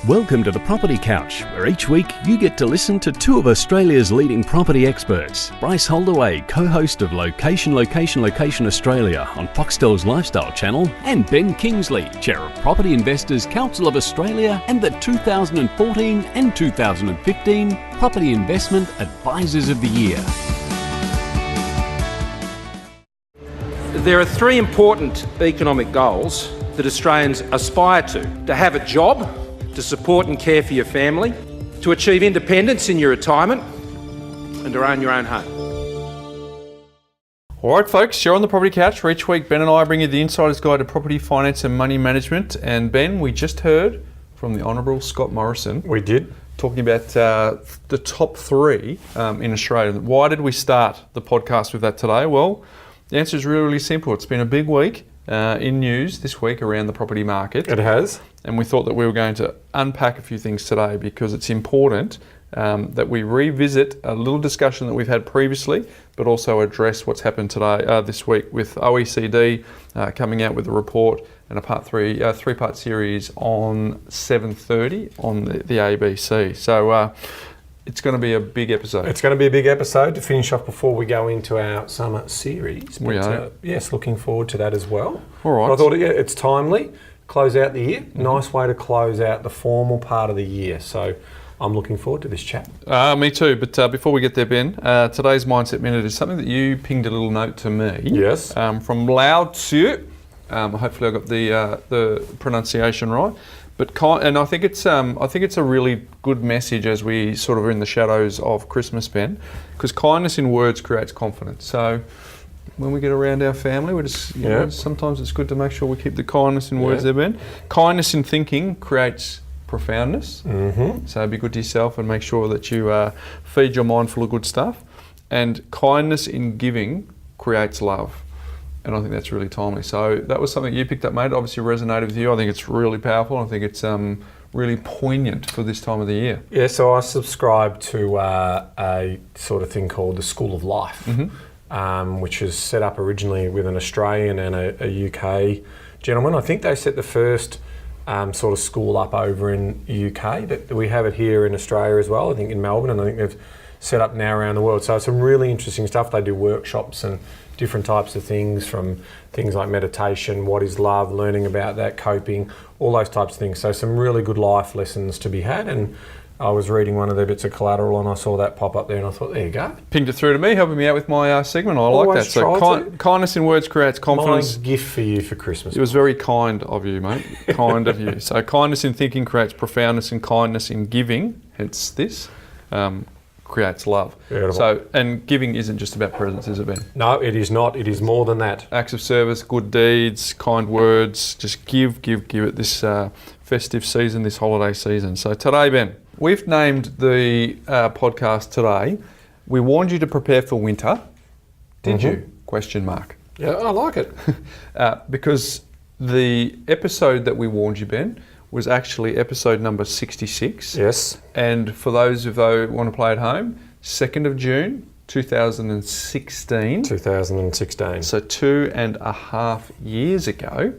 Welcome to the Property Couch, where each week you get to listen to two of Australia's leading property experts. Bryce Holdaway, co-host of Location Australia on Foxtel's Lifestyle channel, and Ben Kingsley, chair of Property Investors Council of Australia and the 2014 and 2015 Property Investment Advisors of the Year. There are three important economic goals that Australians aspire to have a job, to support and care for your family, to achieve independence in your retirement, and to own your own home. All right, folks, you're on the Property Couch, where each week Ben and I bring you the insider's guide to property, finance and money management. And Ben, we just heard from the Honourable Scott Morrison. We did. Talking about the top three in Australia. Why did we start the podcast with that today? Well, the answer is really, really simple. It's been a big week in news this week around the property market. It has. And we thought that we were going to unpack a few things today because it's important that we revisit a little discussion that we've had previously, but also address what's happened today, this week, with OECD coming out with a report and a three-part series on 7:30 on the ABC. So it's going to be a big episode. It's going to be a big episode to finish off before we go into our summer series. But, we are. Yes, looking forward to that as well. All right. But I thought it's timely. Close out the year. Mm-hmm. Nice way to close out the formal part of the year. So I'm looking forward to this chat. Me too. But before we get there, Ben, today's Mindset Minute is something that you pinged a little note to me. Yes. From Lao Tzu. Hopefully I got the pronunciation right. And I think it's a really good message as we sort of are in the shadows of Christmas, Ben, because kindness in words creates confidence. So when we get around our family, we just sometimes it's good to make sure we keep the kindness in words there, Ben. Kindness in thinking creates profoundness. Mm-hmm. So be good to yourself and make sure that you feed your mind full of good stuff. And kindness in giving creates love. And I think that's really timely. So that was something you picked up, mate. Obviously resonated with you. I think it's really powerful. I think it's really poignant for this time of the year. Yeah, so I subscribe to a sort of thing called the School of Life, which was set up originally with an Australian and a UK gentleman. I think they set the first sort of school up over in UK, but we have it here in Australia as well, I think in Melbourne, and I think they've set up now around the world. So it's some really interesting stuff. They do workshops and different types of things, from things like meditation, what is love, learning about that, coping, all those types of things. So some really good life lessons to be had. And I was reading one of their bits of collateral and I saw that pop up there and I thought, there you go. Pinged it through to me, helping me out with my segment. I like that. So kindness in words creates confidence. My gift for you for Christmas. It was very kind of you, mate. Kind of you. So kindness in thinking creates profoundness, and kindness in giving, hence this, creates love. Beautiful. So, and giving isn't just about presents, is it, Ben? No, it is not. It is more than that. Acts of service, good deeds, kind words, just give it this festive season, this holiday season. So today, Ben, we've named the podcast today, we warned you to prepare for winter. Did you? Question mark. Yeah, I like it. Because the episode that we warned you, Ben, was actually episode number 66. Yes. And for those of you who want to play at home, 2nd of June, 2016. 2016. So 2.5 years ago,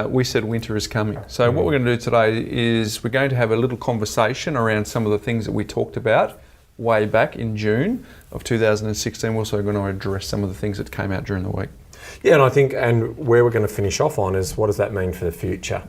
we said winter is coming. So what we're going to do today is we're going to have a little conversation around some of the things that we talked about way back in June of 2016. We're also going to address some of the things that came out during the week. Yeah, and I think, and where we're going to finish off on is what does that mean for the future?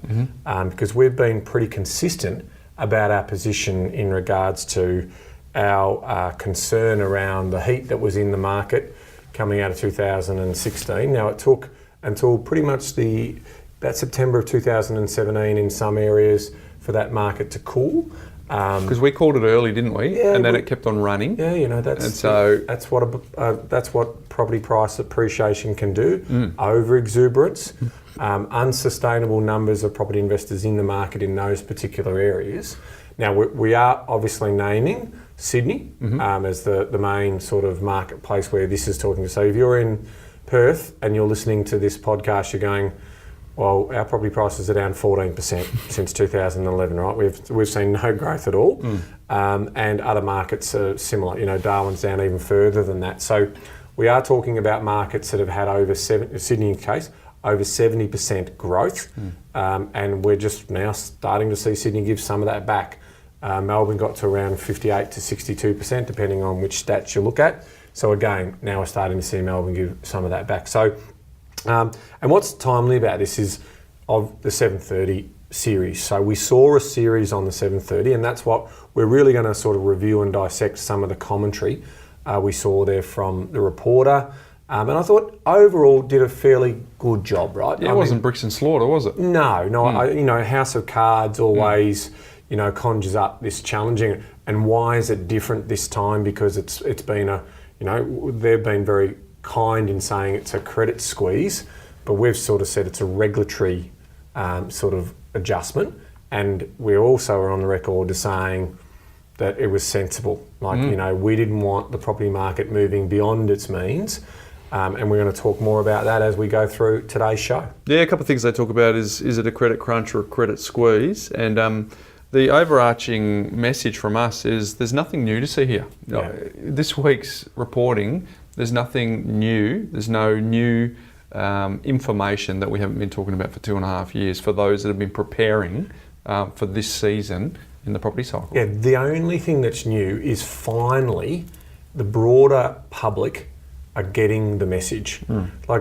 Because we've been pretty consistent about our position in regards to our concern around the heat that was in the market coming out of 2016. Now, it took until pretty much about September of 2017 in some areas for that market to cool. Because we called it early, didn't we? Yeah, and then it kept on running. Yeah, that's what property price appreciation can do. Over exuberance, unsustainable numbers of property investors in the market in those particular areas. Now we are obviously naming Sydney as the main sort of marketplace where this is talking to. So if you're in Perth and you're listening to this podcast, you're going, well, our property prices are down 14% since 2011, right? We've seen no growth at all, and other markets are similar. You know, Darwin's down even further than that. So we are talking about markets that have had over Sydney case, over 70% growth, and we're just now starting to see Sydney give some of that back. Melbourne got to around 58 to 62%, depending on which stats you look at. So again, now we're starting to see Melbourne give some of that back. So, and what's timely about this is of the 7:30 series. So we saw a series on the 7:30, and that's what we're really going to sort of review and dissect some of the commentary we saw there from the reporter. And I thought overall did a fairly good job, right? Yeah, it wasn't bricks and slaughter, was it? No. House of Cards always, conjures up this challenging. And why is it different this time? Because it's been they've been very kind in saying it's a credit squeeze, but we've sort of said it's a regulatory sort of adjustment. And we also are on the record as saying that it was sensible. We didn't want the property market moving beyond its means. And we're going to talk more about that as we go through today's show. Yeah, a couple of things they talk about is it a credit crunch or a credit squeeze? And the overarching message from us is there's nothing new to see here. Yeah. This week's reporting, there's nothing new. There's no new information that we haven't been talking about for 2.5 years for those that have been preparing for this season in the property cycle. Yeah, the only thing that's new is finally the broader public are getting the message. We've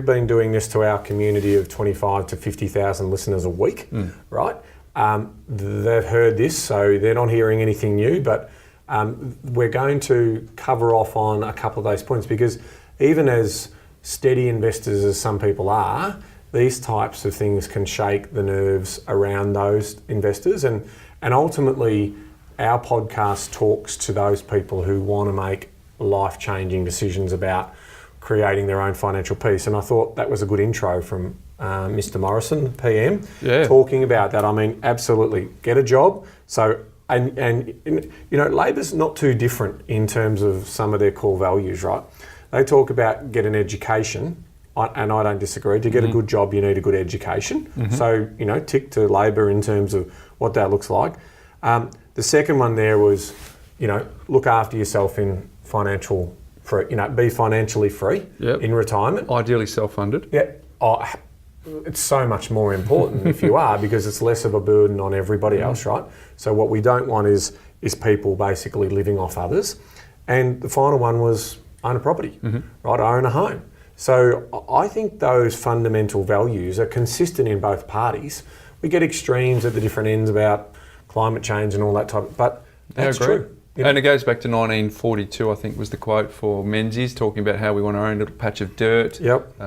been doing this to our community of 25 to 50,000 listeners a week, right? They've heard this, so they're not hearing anything new, but we're going to cover off on a couple of those points, because even as steady investors as some people are, these types of things can shake the nerves around those investors, and ultimately our podcast talks to those people who want to make life-changing decisions about creating their own financial peace. And I thought that was a good intro from Mr. Morrison, PM, talking about that. I mean, absolutely, get a job. So, and Labor's not too different in terms of some of their core values, right? They talk about get an education, and I don't disagree. To get a good job, you need a good education. So, tick to Labor in terms of what that looks like. The second one there was, look after yourself in financial free, be financially free in retirement. Ideally self-funded. Yeah. It's so much more important if you are, because it's less of a burden on everybody else, right? So what we don't want is people basically living off others. And the final one was own a property, right? Own a home. So I think those fundamental values are consistent in both parties. We get extremes at the different ends about climate change and all that type, but that's true. And it goes back to 1942, I think, was the quote for Menzies, talking about how we want our own little patch of dirt,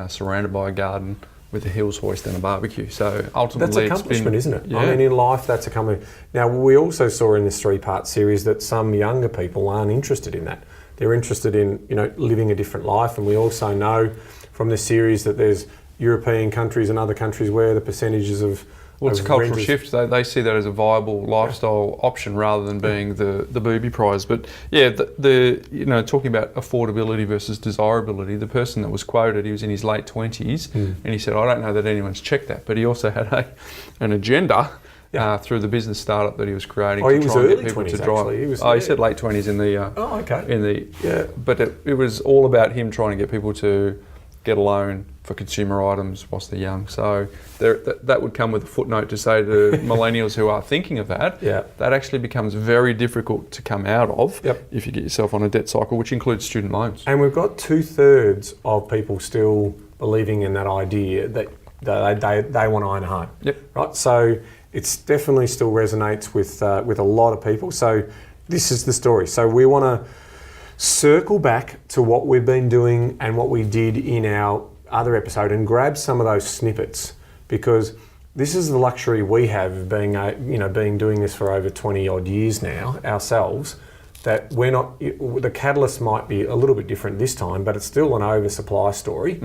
surrounded by a garden with a hills hoist and a barbecue. So ultimately, that's accomplishment, isn't it? Yeah. I mean, in life, that's accomplishment. Now, we also saw in this 3-part series that some younger people aren't interested in that. They're interested in, living a different life. And we also know from this series that there's European countries and other countries where the percentages of it's a cultural shift. They see that as a viable lifestyle option rather than being the booby prize. But yeah, talking about affordability versus desirability, the person that was quoted, he was in his late 20s, and he said, I don't know that anyone's checked that, but he also had an agenda through the business startup that he was creating to try and get people to drive. He said late 20s in the but it was all about him trying to get people to get a loan for consumer items whilst they're young. So that would come with a footnote to say to millennials who are thinking of that, that actually becomes very difficult to come out of if you get yourself on a debt cycle, which includes student loans. And we've got 2/3 of people still believing in that idea that they want to own a home. Right? So it's definitely still resonates with a lot of people. So this is the story. So we want to circle back to what we've been doing and what we did in our other episode and grab some of those snippets, because this is the luxury we have of being doing this for over 20 odd years now ourselves, that we're not, the catalyst might be a little bit different this time, but it's still an oversupply story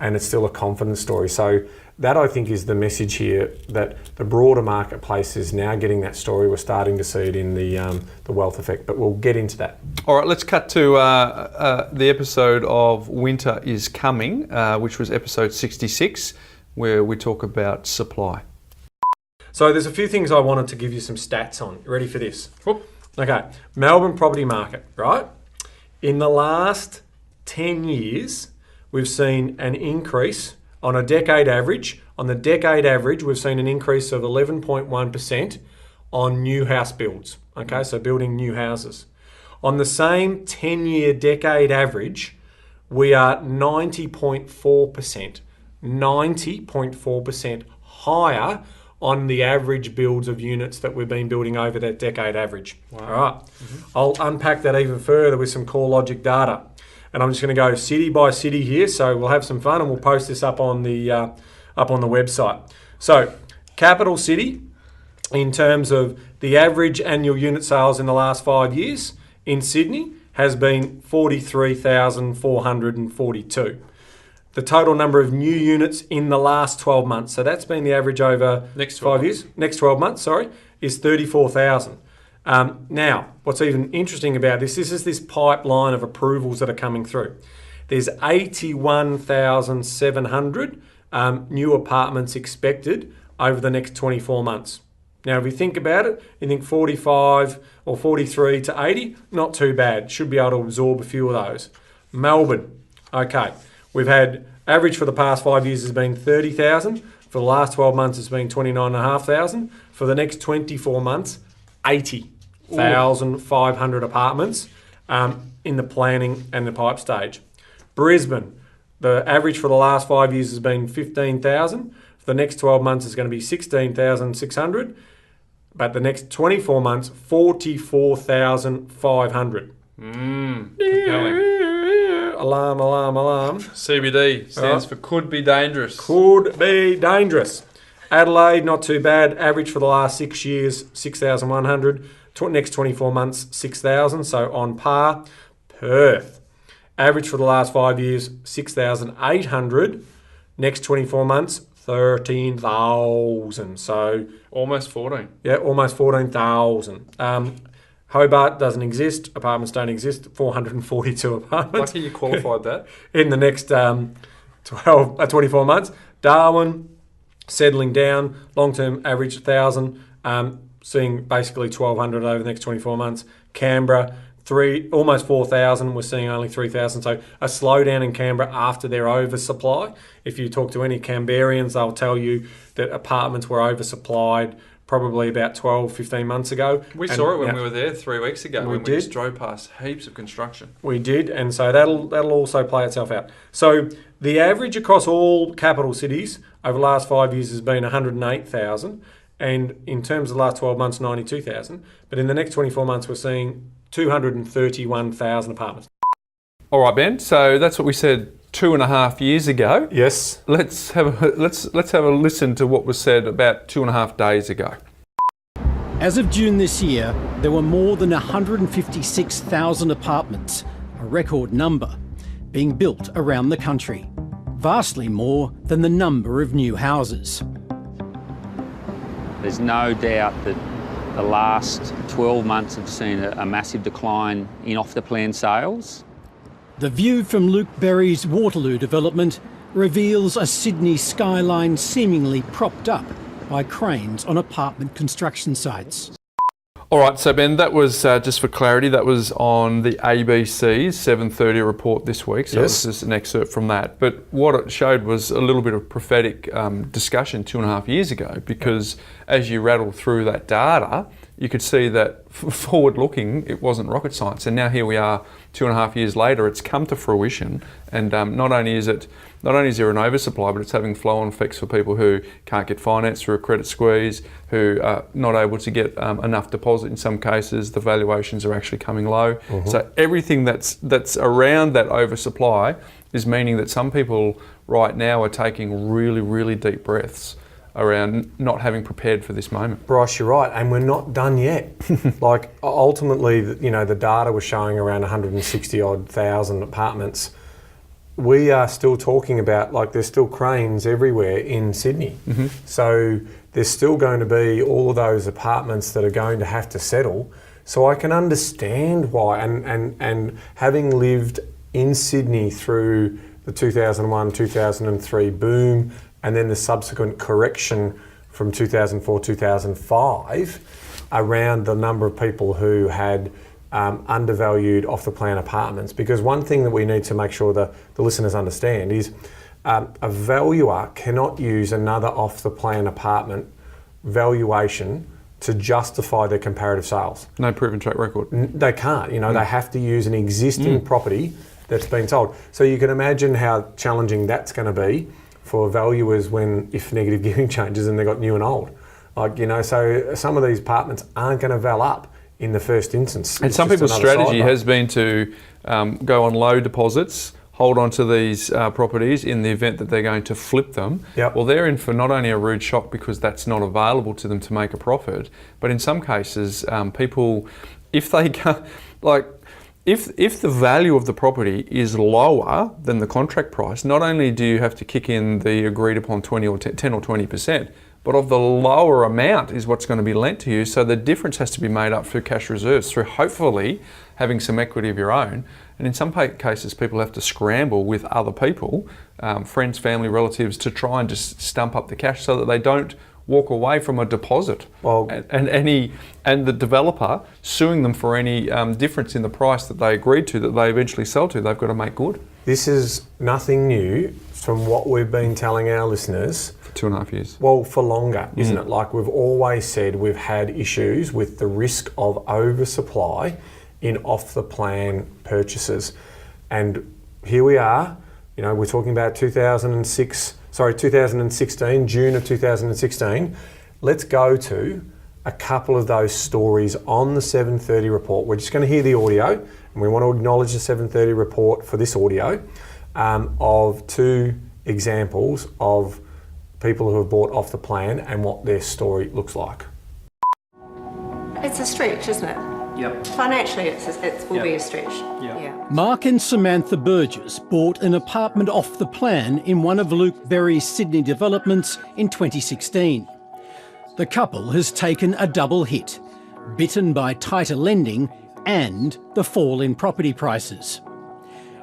and it's still a confidence story. So that, I think, is the message here, that the broader marketplace is now getting that story. We're starting to see it in the wealth effect, but we'll get into that. All right, let's cut to the episode of Winter is Coming, which was episode 66, where we talk about supply. So there's a few things I wanted to give you some stats on. You ready for this? Okay, Melbourne property market, right? In the last 10 years, we've seen an increase on a decade average. On the decade average, we've seen an increase of 11.1% on new house builds. Okay, so building new houses. On the same 10-year decade average, we are 90.4% higher on the average builds of units that we've been building over that decade average. Wow. All right. I'll unpack that even further with some core logic data. And I'm just going to go city by city here, so we'll have some fun and we'll post this up on the website. So, capital city, in terms of the average annual unit sales in the last 5 years in Sydney, has been 43,442. The total number of new units in the last 12 months, so that's been the average over next 12 years. Next 12 months, is 34,000. Now, what's even interesting about this is this pipeline of approvals that are coming through. There's 81,700 new apartments expected over the next 24 months. Now, if you think about it, you think 45 or 43 to 80, not too bad. Should be able to absorb a few of those. Melbourne, okay. We've had average for the past 5 years has been 30,000. For the last 12 months, it's been 29,500. For the next 24 months, 80,500 apartments in the planning and the pipe stage. Brisbane, the average for the last 5 years has been 15,000. For the next 12 months, it's going to be 16,600. But the next 24 months, 44,500. Alarm. CBD stands for could be dangerous. Could be dangerous. Adelaide, not too bad. Average for the last 6 years, 6,100. Next 24 months, 6,000. So on par. Perth, average for the last 5 years, 6,800. Next 24 months, 13,000. So almost 14. Yeah, almost 14,000. Hobart doesn't exist. Apartments don't exist. 442 apartments. Lucky you qualified that. In the next 24 months. Darwin, settling down. Long-term average 1,000. Seeing basically 1,200 over the next 24 months. Canberra, almost 4,000. We're seeing only 3,000. So a slowdown in Canberra after their oversupply. If you talk to any Canberrians, they'll tell you that apartments were oversupplied probably about 12, 15 months ago. We saw it when we were there 3 weeks ago. We just drove past heaps of construction. We did, and so that'll also play itself out. So the average across all capital cities over the last 5 years has been 108,000, and in terms of the last 12 months, 92,000. But in the next 24 months, we're seeing 231,000 apartments. All right, Ben. So that's what we said 2.5 years ago. Yes. Let's have a listen to what was said about 2.5 days ago. As of June this year, there were more than 156,000 apartments, a record number, being built around the country, vastly more than the number of new houses. There's no doubt that the last 12 months have seen a massive decline in off-the-plan sales. The view from Luke Berry's Waterloo development reveals a Sydney skyline seemingly propped up by cranes on apartment construction sites. All right, so Ben, that was, just for clarity, that was on the ABC's 7:30 report this week, so yes. It was just an excerpt from that. But what it showed was a little bit of prophetic discussion 2.5 years ago, because as you rattle through that data, you could see that forward-looking, it wasn't rocket science. And now here we are 2.5 years later, it's come to fruition. And not only is there an oversupply, but it's having flow-on effects for people who can't get finance through a credit squeeze, who are not able to get enough deposit in some cases. The valuations are actually coming low. Mm-hmm. So everything that's around that oversupply is meaning that some people right now are taking really, really deep breaths around not having prepared for this moment. Bryce, you're right, and we're not done yet. Like, ultimately, the data was showing around 160,000 apartments. We are still talking about, there's still cranes everywhere in Sydney. Mm-hmm. So there's still going to be all of those apartments that are going to have to settle. So I can understand why, and having lived in Sydney through the 2001, 2003 boom, and then the subsequent correction from 2004, 2005 around the number of people who had undervalued off-the-plan apartments, because one thing that we need to make sure the listeners understand is a valuer cannot use another off-the-plan apartment valuation to justify their comparative sales. No proven track record. They can't. They have to use an existing property that's been sold. So you can imagine how challenging that's going to be for valuers if negative gearing changes and they've got new and old. So some of these apartments aren't going to val up in the first instance. And some people's strategy has been to go on low deposits, hold on to these properties in the event that they're going to flip them. Yep. Well, they're in for not only a rude shock because that's not available to them to make a profit, but in some cases, people, if they can't, if the value of the property is lower than the contract price, not only do you have to kick in the agreed upon 10 or 20%, but of the lower amount is what's going to be lent to you. So the difference has to be made up through cash reserves, through hopefully having some equity of your own. And in some cases, people have to scramble with other people, friends, family, relatives, to try and just stump up the cash so that they don't walk away from a deposit. Well, and the developer suing them for any difference in the price that they agreed to that they eventually sell to, they've got to make good. This is nothing new from what we've been telling our listeners. For 2.5 years. Well, for longer, isn't it? Like we've always said, we've had issues with the risk of oversupply in off-the-plan purchases. And here we are, we're talking about 2016, June of 2016. Let's go to a couple of those stories on the 7:30 report. We're just going to hear the audio, and we want to acknowledge the 7:30 report for this audio of two examples of people who have bought off the plan and what their story looks like. It's a stretch, isn't it? Yep. Financially, it will be a stretch. Yep. Yeah. Mark and Samantha Burgess bought an apartment off the plan in one of Luke Berry's Sydney developments in 2016. The couple has taken a double hit, bitten by tighter lending and the fall in property prices.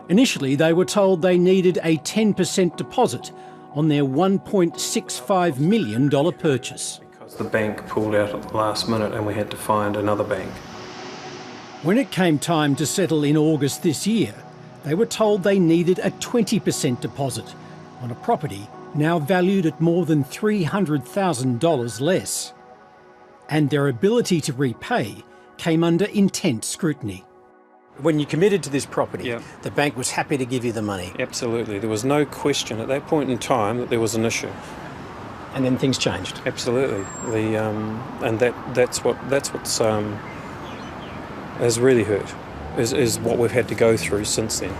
Initially, they were told they needed a 10% deposit on their $1.65 million purchase. Because the bank pulled out at the last minute and we had to find another bank. When it came time to settle in August this year, they were told they needed a 20% deposit on a property now valued at more than $300,000 less. And their ability to repay came under intense scrutiny. When you committed to this property, Yep. the bank was happy to give you the money. Absolutely. There was no question at that point in time that there was an issue. And then things changed. Absolutely. And that's what's has really hurt, is what we've had to go through since then.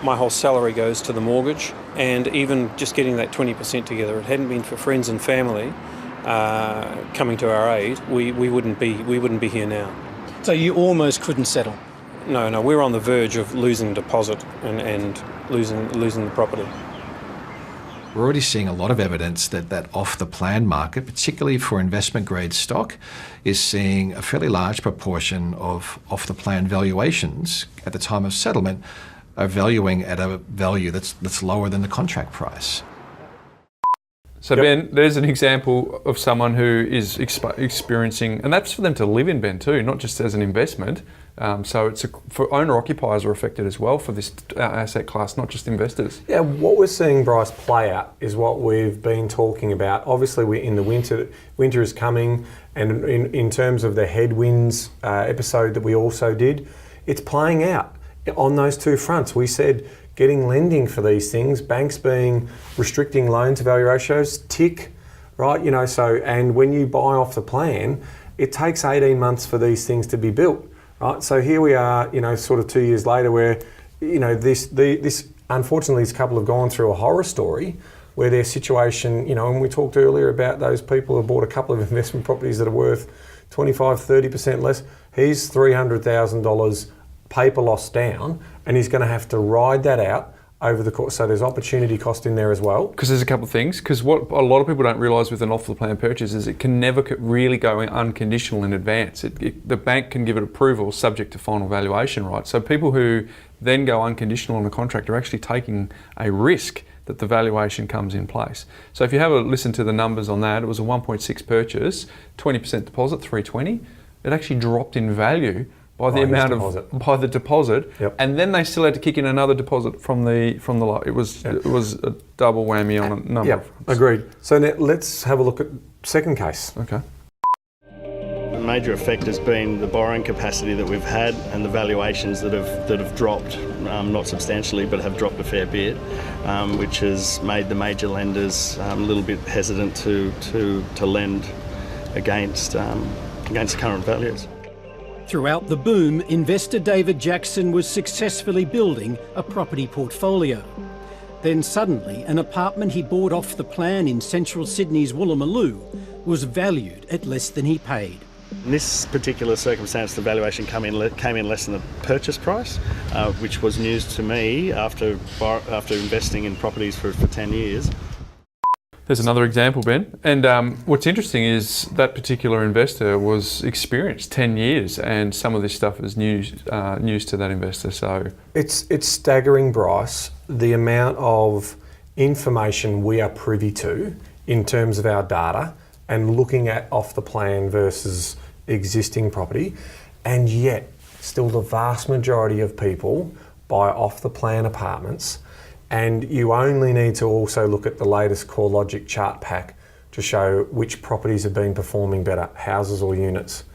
My whole salary goes to the mortgage, and even just getting that 20% together, it hadn't been for friends and family coming to our aid, we wouldn't be here now. So you almost couldn't settle. No, we're on the verge of losing deposit and losing the property. We're already seeing a lot of evidence that off-the-plan market, particularly for investment-grade stock, is seeing a fairly large proportion of off-the-plan valuations at the time of settlement are valuing at a value that's lower than the contract price. So Ben, there's an example of someone who is experiencing, and that's for them to live in, Ben, too, not just as an investment. So for owner-occupiers are affected as well for this asset class, not just investors. Yeah, what we're seeing, Bryce, play out is what we've been talking about. Obviously, we're in the winter. Winter is coming, and in terms of the headwinds episode that we also did, it's playing out on those two fronts. We said getting lending for these things, banks restricting loan-to-value ratios, tick, right? So, and when you buy off the plan, it takes 18 months for these things to be built. Right, so here we are, sort of 2 years later, where, this unfortunately, this couple have gone through a horror story where their situation, and we talked earlier about those people who bought a couple of investment properties that are worth 25, 30% less. He's $300,000 paper loss down, and he's going to have to ride that out over the course. So there's opportunity cost in there as well. Because there's a couple of things. Because what a lot of people don't realise with an off-the-plan purchase is it can never really go unconditional in advance. The bank can give it approval subject to final valuation, right? So people who then go unconditional on a contract are actually taking a risk that the valuation comes in place. So if you have a listen to the numbers on that, it was a 1.6 purchase, 20% deposit, 320. It actually dropped in value by the amount deposit. by the deposit, Yep. and then they still had to kick in another deposit from the lot. It was a double whammy on a number. Yeah, agreed. So now let's have a look at second case. Okay. The major effect has been the borrowing capacity that we've had and the valuations that have dropped, not substantially, but have dropped a fair bit, which has made the major lenders a little bit hesitant to lend against current values. Throughout the boom, investor David Jackson was successfully building a property portfolio. Then suddenly, an apartment he bought off the plan in central Sydney's Woolloomooloo was valued at less than he paid. In this particular circumstance, the valuation came in less than the purchase price, which was news to me after investing in properties for 10 years. There's another example, Ben. And what's interesting is that particular investor was experienced 10 years, and some of this stuff is news to that investor. So It's staggering, Bryce, the amount of information we are privy to in terms of our data and looking at off the plan versus existing property, and yet still the vast majority of people buy off the plan apartments. And you only need to also look at the latest CoreLogic chart pack to show which properties have been performing better, houses or units.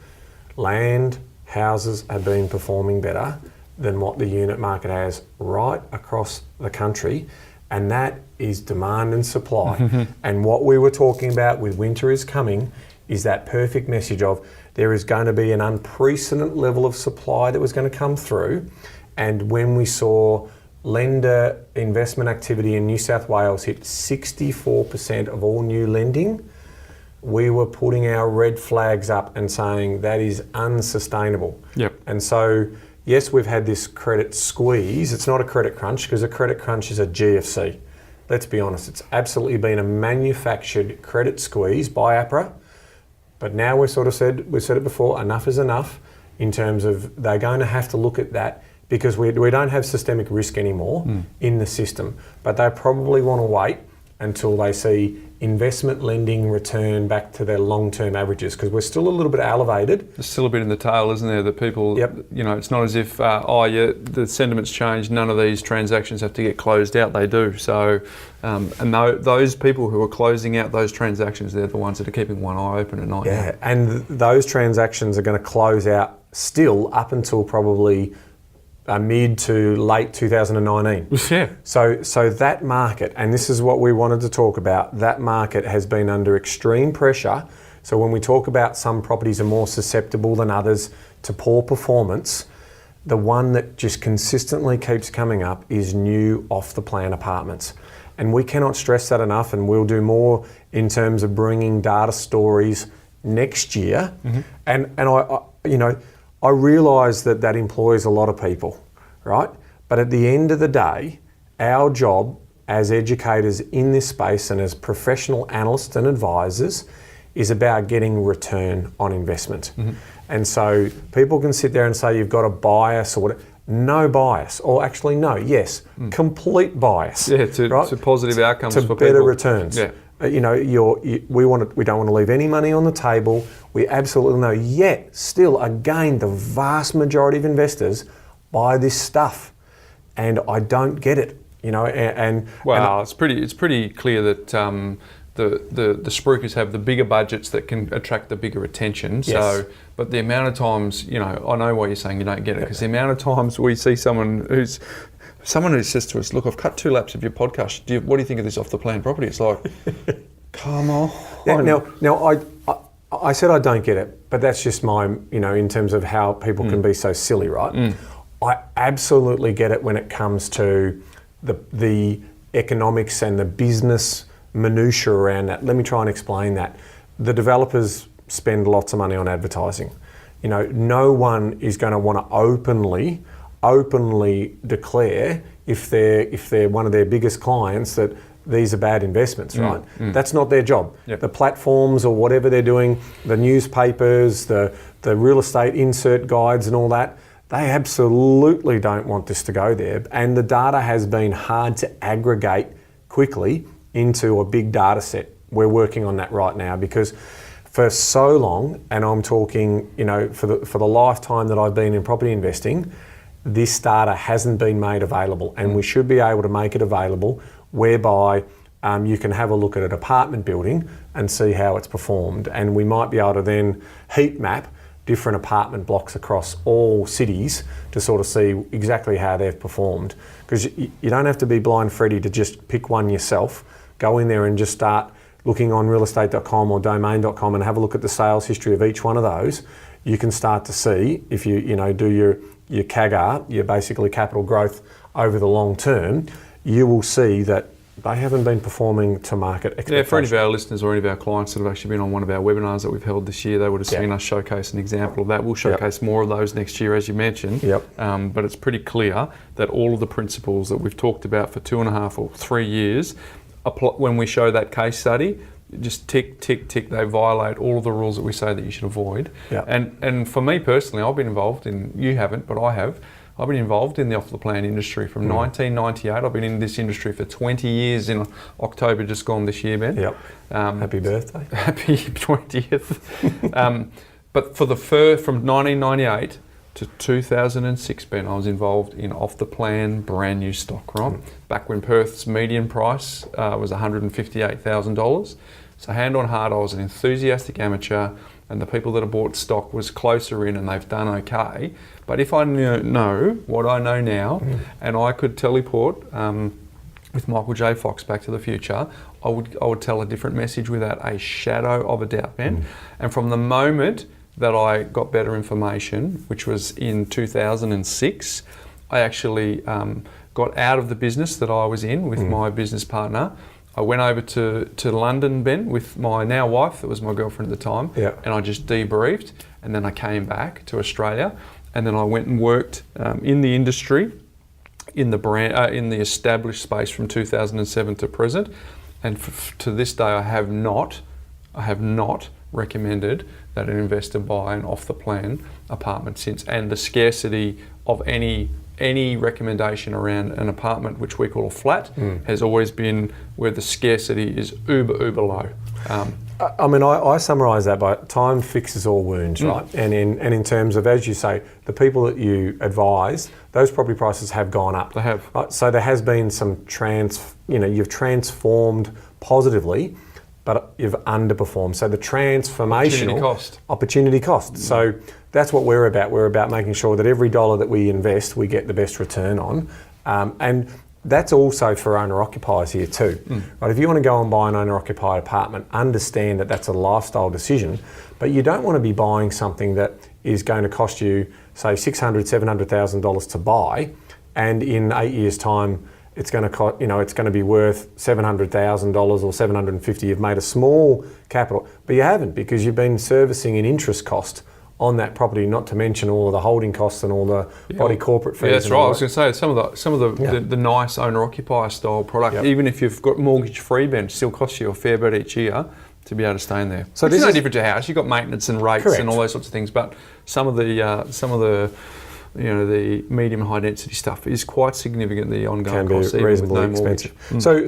Land, houses have been performing better than what the unit market has right across the country, and that is demand and supply. And what we were talking about with winter is coming is that perfect message of there is going to be an unprecedented level of supply that was going to come through. And when we saw lender investment activity in New South Wales hit 64% of all new lending, we were putting our red flags up and saying that is unsustainable. Yep. And so, yes, we've had this credit squeeze. It's not a credit crunch because a credit crunch is a GFC. Let's be honest, it's absolutely been a manufactured credit squeeze by APRA. But now we've said it before, enough is enough in terms of they're going to have to look at that, because we don't have systemic risk anymore in the system. But they probably want to wait until they see investment lending return back to their long-term averages, because we're still a little bit elevated. there's still a bit in the tail, isn't there? That people, it's not as if, the sentiment's changed, none of these transactions have to get closed out. They do. So, those people who are closing out those transactions, they're the ones that are keeping one eye open at night. Yeah, and those transactions are going to close out still up until probably mid to late 2019. Yeah. So that market, and this is what we wanted to talk about, that market has been under extreme pressure. So when we talk about some properties are more susceptible than others to poor performance, the one that just consistently keeps coming up is new off-the-plan apartments. And we cannot stress that enough, and we'll do more in terms of bringing data stories next year. And I realise that employs a lot of people, right? But at the end of the day, our job as educators in this space and as professional analysts and advisors is about getting return on investment. And so people can sit there and say you've got a bias or whatever. No bias, or actually no, yes, complete bias. Yeah, to positive outcomes to for better people. returns. Yeah. We don't want to leave any money on the table. We absolutely know. Yet, still, again, the vast majority of investors buy this stuff, and I don't get it. It's pretty clear that the spruikers have the bigger budgets that can attract the bigger attention. Yes. So, but the amount of times, I know why you're saying you don't get it, because the amount of times we see someone who says to us, "Look, I've cut 2 laps of your podcast. What do you think of this off the plan property?" It's like, come on. Now, I said I don't get it, but that's just my, in terms of how people can be so silly, right? I absolutely get it when it comes to the economics and the business minutiae around that. Let me try and explain that. The developers spend lots of money on advertising. No one is going to want to openly declare if they're one of their biggest clients that these are bad investments, right? That's not their job. Yep. The platforms or whatever they're doing, the newspapers, the real estate insert guides and all that, they absolutely don't want this to go there. And the data has been hard to aggregate quickly into a big data set. We're working on that right now because for so long, and I'm talking, for the lifetime that I've been in property investing, this data hasn't been made available, and we should be able to make it available whereby you can have a look at an apartment building and see how it's performed, and we might be able to then heat map different apartment blocks across all cities to sort of see exactly how they've performed. Because you don't have to be blind Freddy to just pick one yourself. Go in there and just start looking on realestate.com or domain.com and have a look at the sales history of each one of those. You can start to see, if you do your CAGR, your basically capital growth over the long term, you will see that they haven't been performing to market expectations. Yeah, for any of our listeners or any of our clients that have actually been on one of our webinars that we've held this year, they would have seen us showcase an example of that. We'll showcase more of those next year, as you mentioned. But it's pretty clear that all of the principles that we've talked about for 2.5 or 3 years, when we show that case study, just tick, tick, tick, they violate all of the rules that we say that you should avoid. And for me personally, I've been involved in, you haven't, but I have, I've been involved in the off-the-plan industry from 1998. I've been in this industry for 20 years in October, just gone this year, Ben. Happy birthday. Happy 20th. But from 1998 to 2006, Ben, I was involved in off-the-plan brand new stock, right? Back when Perth's median price was $158,000. So hand on heart, I was an enthusiastic amateur, and the people that have bought stock was closer in and they've done okay. But if I know what I know now, and I could teleport with Michael J. Fox Back to the Future, I would tell a different message without a shadow of a doubt, Ben. And from the moment that I got better information, which was in 2006, I actually got out of the business that I was in with my business partner. I went over to London, Ben, with my now wife, that was my girlfriend at the time, and I just debriefed, and then I came back to Australia, and then I went and worked in the industry, in the established space from 2007 to present, and to this day I have not recommended that an investor buy an off-the-plan apartment since, and the scarcity of any recommendation around an apartment, which we call a flat, has always been where the scarcity is uber low. I mean, I summarise that by time fixes all wounds, right? And in terms of, as you say, the people that you advise, those property prices have gone up. They have. Right? So there has been some you've transformed positively, but you've underperformed. So the transformational opportunity cost. So that's what we're about. We're about making sure that every dollar that we invest, we get the best return on. And that's also for owner-occupiers here too. Right? If you want to go and buy an owner-occupied apartment, understand that that's a lifestyle decision, but you don't want to be buying something that is going to cost you, say, $600,000, $700,000 to buy, and in 8 years' time, it's going to cost, it's going to be worth $700,000 or $750,000. You've made a small capital, but you haven't, because you've been servicing an interest cost on that property, not to mention all of the holding costs and all the body corporate fees. Yeah, that's right. I was going to say some of the nice owner-occupier style product, even if you've got mortgage-free, Ben, still costs you a fair bit each year to be able to stay in there. So this is no different to a house. You've got maintenance and rates and all those sorts of things, but some of the the medium high density stuff is quite significant. The ongoing costs can be reasonably expensive.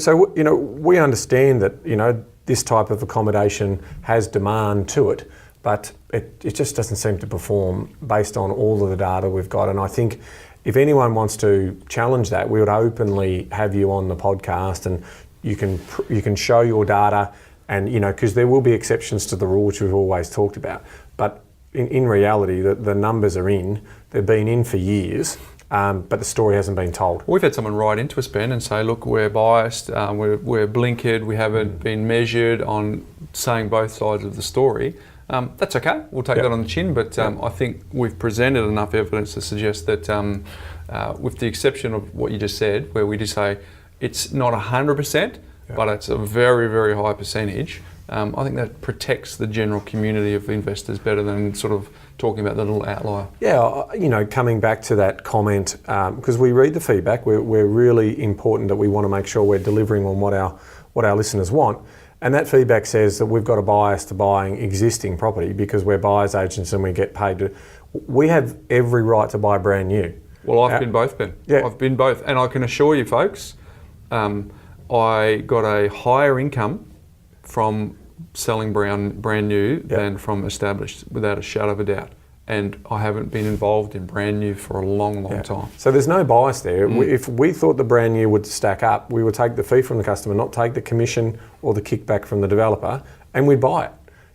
So we understand that this type of accommodation has demand to it, but it just doesn't seem to perform based on all of the data we've got. And I think if anyone wants to challenge that, we would openly have you on the podcast, and you can show your data, and because there will be exceptions to the rule, which we've always talked about. But in reality, the numbers are in. They've been in for years, but the story hasn't been told. We've had someone write into us, Ben, and say, look, we're biased, we're blinkered, we haven't been measured on saying both sides of the story. That's okay, we'll take that on the chin, but I think we've presented enough evidence to suggest that with the exception of what you just said, where we just say it's not 100%, but it's a very, very high percentage, I think that protects the general community of investors better than sort of talking about the little outlier. Yeah, coming back to that comment, because we read the feedback, we're really important that we want to make sure we're delivering on what our listeners want. And that feedback says that we've got a bias to buying existing property because we're buyers agents and we get paid to. We have every right to buy brand new. Well, I've been both, Ben. Yeah. I've been both. And I can assure you folks, I got a higher income from selling brand new than from established, without a shadow of a doubt. And I haven't been involved in brand new for a long time. So there's no bias there. If we thought the brand new would stack up, we would take the fee from the customer, not take the commission or the kickback from the developer, and we'd buy it.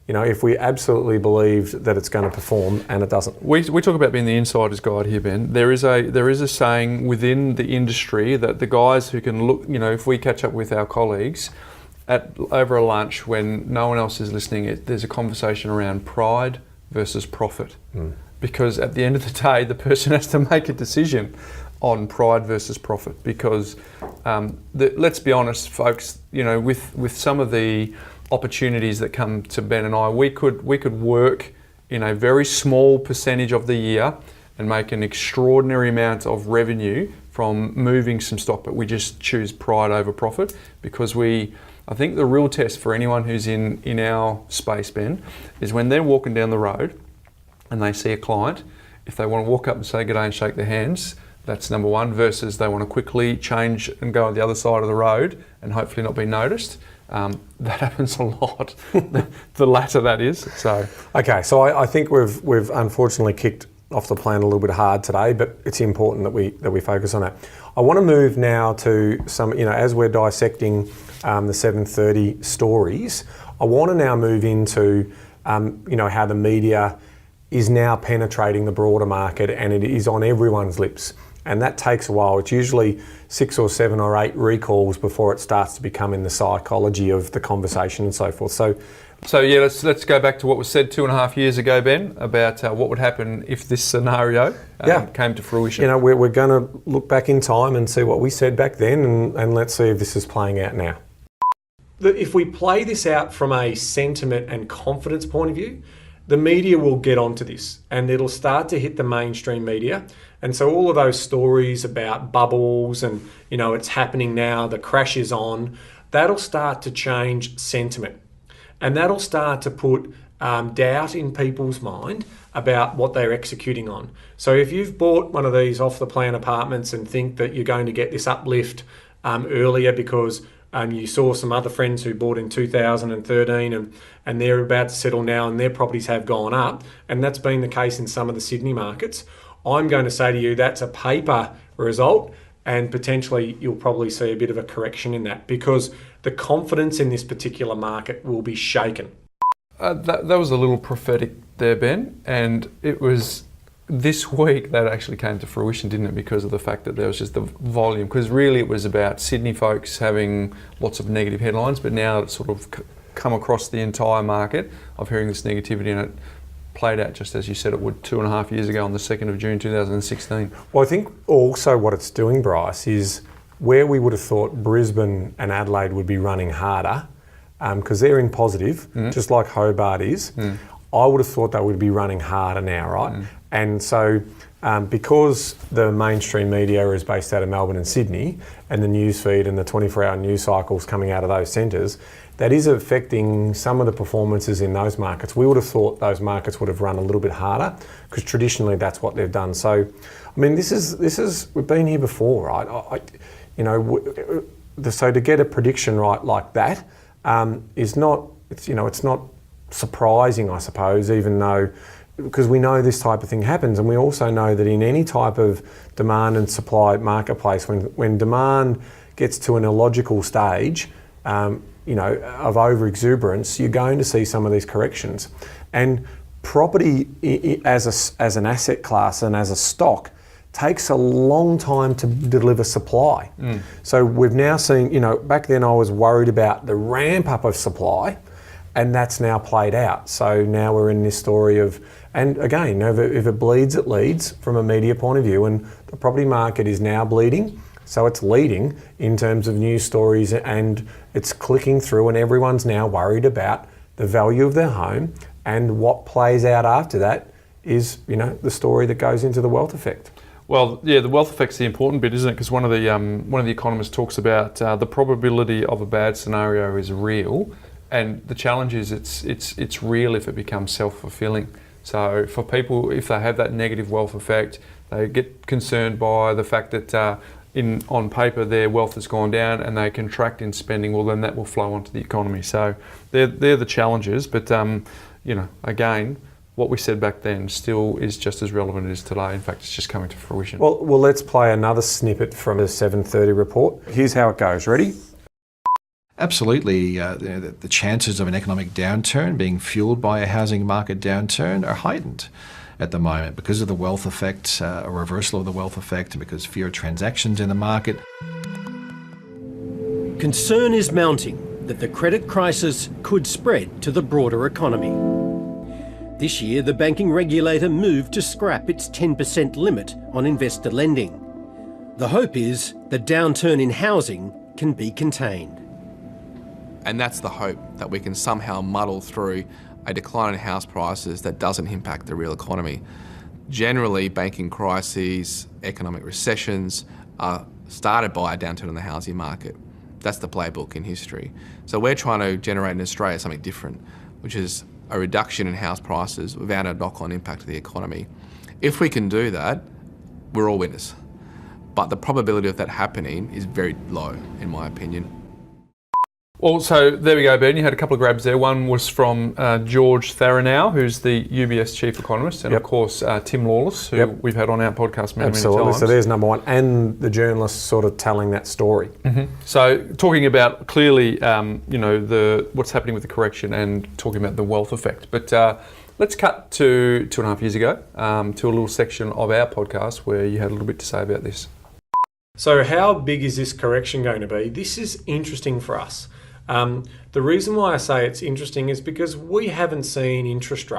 You know, if we absolutely believed that it's going to perform and it doesn't. We talk about being the insider's guide here, Ben. There is a saying within the industry that the guys who can look, you know, if we catch up with our colleagues over a lunch when no one else is listening, there's a conversation around pride versus profit. Because at the end of the day, the person has to make a decision on pride versus profit. Because let's be honest, folks, you know, with some of the opportunities that come to Ben and I, we could work in a very small percentage of the year and make an extraordinary amount of revenue from moving some stock, but we just choose pride over profit because I think the real test for anyone who's in our space, Ben, is when they're walking down the road and they see a client, if they want to walk up and say good day and shake their hands, that's number one, versus they want to quickly change and go on the other side of the road and hopefully not be noticed. That happens a lot. The latter, that is. So okay, so I think we've unfortunately kicked off the plan a little bit hard today, but it's important that we focus on it. I want to move now to some, you know, as we're dissecting the 730 stories, I want to now move into you know, how the media is now penetrating the broader market and it is on everyone's lips. And that takes a while. It's usually 6 or 7 or 8 recalls before it starts to become in the psychology of the conversation and so forth. So yeah, let's go back to what was said 2.5 years ago, Ben, about what would happen if this scenario came to fruition. You know, we're going to look back in time and see what we said back then, and let's see if this is playing out now. If we play this out from a sentiment and confidence point of view, the media will get onto this and it'll start to hit the mainstream media. And so all of those stories about bubbles and, you know, it's happening now, the crash is on, that'll start to change sentiment. And that'll start to put doubt in people's mind about what they're executing on. So if you've bought one of these off-the-plan apartments and think that you're going to get this uplift earlier because you saw some other friends who bought in 2013 and they're about to settle now and their properties have gone up, and that's been the case in some of the Sydney markets, I'm going to say to you that's a paper result, and potentially you'll probably see a bit of a correction in that because the confidence in this particular market will be shaken. That was a little prophetic there, Ben, and it was this week that actually came to fruition, didn't it, because of the fact that there was just the volume, because really it was about Sydney folks having lots of negative headlines, but now it's sort of come across the entire market of hearing this negativity, and it played out just as you said it would 2.5 years ago on the 2nd of June 2016. Well, I think also what it's doing, Bryce, is where we would have thought Brisbane and Adelaide would be running harder, because they're in positive, just like Hobart is, I would have thought they would be running harder now, right? And so because the mainstream media is based out of Melbourne and Sydney, and the news feed and the 24-hour news cycles coming out of those centres, that is affecting some of the performances in those markets. We would have thought those markets would have run a little bit harder because traditionally that's what they've done. So, I mean, this is we've been here before, right? So to get a prediction right like that is not, it's not surprising, I suppose, even though, because we know this type of thing happens, and we also know that in any type of demand and supply marketplace, when demand gets to an illogical stage, of over-exuberance, you're going to see some of these corrections. And property as an asset class and as a stock takes a long time to deliver supply. So we've now seen, back then I was worried about the ramp up of supply, and that's now played out. So now we're in this story of, and again, if it bleeds, it leads from a media point of view, and the property market is now bleeding. So it's leading in terms of news stories, and it's clicking through, and everyone's now worried about the value of their home, and what plays out after that is, the story that goes into the wealth effect. Well, yeah, the wealth effect's the important bit, isn't it? Because one of the economists talks about the probability of a bad scenario is real, and the challenge is it's real if it becomes self-fulfilling. So for people, if they have that negative wealth effect, they get concerned by the fact that on paper their wealth has gone down and they contract in spending, well then that will flow onto the economy. So they're the challenges, but again, what we said back then still is just as relevant as today. In fact, it's just coming to fruition. Well, let's play another snippet from the 7:30 report. Here's how it goes. Ready? Absolutely. The chances of an economic downturn being fueled by a housing market downturn are heightened at the moment because of the wealth effect, a reversal of the wealth effect, and because fewer transactions in the market. Concern is mounting that the credit crisis could spread to the broader economy. This year, the banking regulator moved to scrap its 10% limit on investor lending. The hope is the downturn in housing can be contained. And that's the hope, that we can somehow muddle through a decline in house prices that doesn't impact the real economy. Generally, banking crises, economic recessions are started by a downturn in the housing market. That's the playbook in history. So we're trying to generate in Australia something different, which is a reduction in house prices without a knock-on impact to the economy. If we can do that, we're all winners. But the probability of that happening is very low, in my opinion. Well, so there we go, Ben. You had a couple of grabs there. One was from George Tharanow, who's the UBS chief economist, and of course Tim Lawless, who we've had on our podcast many times. So there's number one, and the journalist sort of telling that story. Mm-hmm. So talking about clearly, what's happening with the correction, and talking about the wealth effect. But let's cut to 2.5 years ago to a little section of our podcast where you had a little bit to say about this. So how big is this correction going to be? This is interesting for us. The reason why I say it's interesting is because we haven't seen interest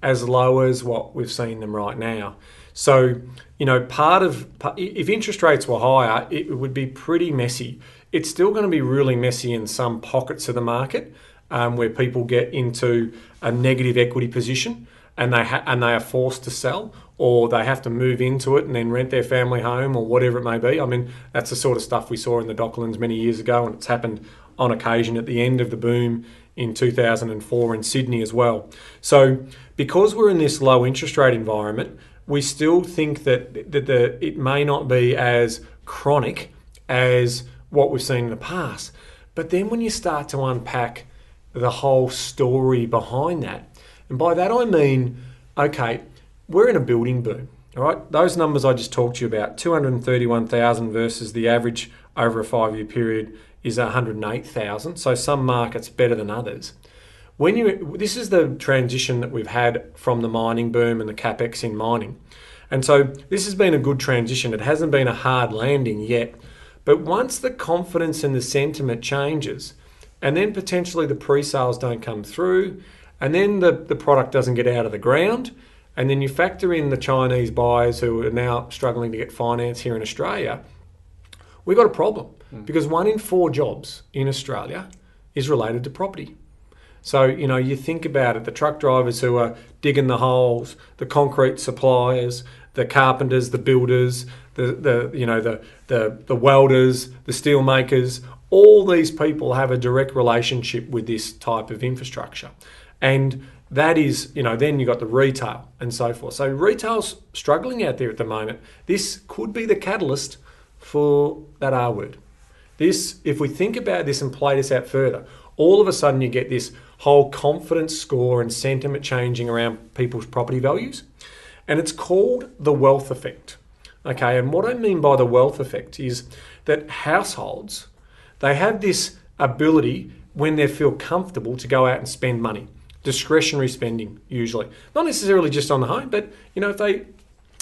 as low as what we've seen them right now. So, if interest rates were higher, it would be pretty messy. It's still going to be really messy in some pockets of the market where people get into a negative equity position and they are forced to sell, or they have to move into it and then rent their family home, or whatever it may be. I mean, that's the sort of stuff we saw in the Docklands many years ago, and it's happened on occasion at the end of the boom in 2004 in Sydney as well. So because we're in this low interest rate environment, we still think that it may not be as chronic as what we've seen in the past. But then when you start to unpack the whole story behind that, and by that I mean, okay, we're in a building boom, all right? Those numbers I just talked to you about, 231,000 versus the average over a 5-year period is 108,000. So some markets better than others. This is the transition that we've had from the mining boom and the capex in mining. And so this has been a good transition. It hasn't been a hard landing yet. But once the confidence and the sentiment changes, and then potentially the pre-sales don't come through, and then the product doesn't get out of the ground, and then you factor in the Chinese buyers who are now struggling to get finance here in Australia, we've got a problem. Because 1 in 4 jobs in Australia is related to property. So, you think about it, the truck drivers who are digging the holes, the concrete suppliers, the carpenters, the builders, the welders, the steel makers, all these people have a direct relationship with this type of infrastructure. And that is, then you've got the retail and so forth. So retail's struggling out there at the moment. This could be the catalyst for that R word. If we think about this and play this out further, all of a sudden you get this whole confidence score and sentiment changing around people's property values. And it's called the wealth effect. Okay, and what I mean by the wealth effect is that households, they have this ability when they feel comfortable to go out and spend money. Discretionary spending, usually. Not necessarily just on the home, but if they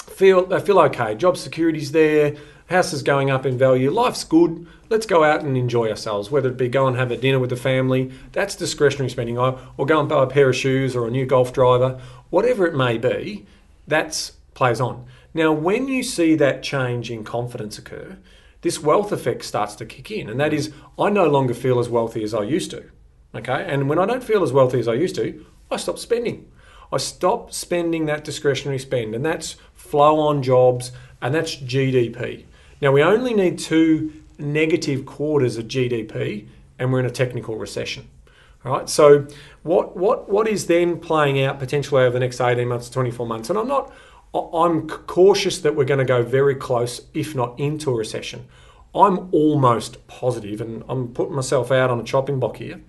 feel okay, job security's there, house is going up in value, life's good, let's go out and enjoy ourselves, whether it be go and have a dinner with the family, that's discretionary spending, or go and buy a pair of shoes or a new golf driver, whatever it may be, that plays on. Now, when you see that change in confidence occur, this wealth effect starts to kick in, and that is, I no longer feel as wealthy as I used to, okay? And when I don't feel as wealthy as I used to, I stop spending. I stop spending that discretionary spend, and that's flow on jobs, and that's GDP. Now, we only need 2 negative quarters of GDP, and we're in a technical recession. All right. So, what is then playing out potentially over the next 18 months, 24 months? And I'm I'm cautious that we're going to go very close, if not into a recession. I'm almost positive, and I'm putting myself out on a chopping block here,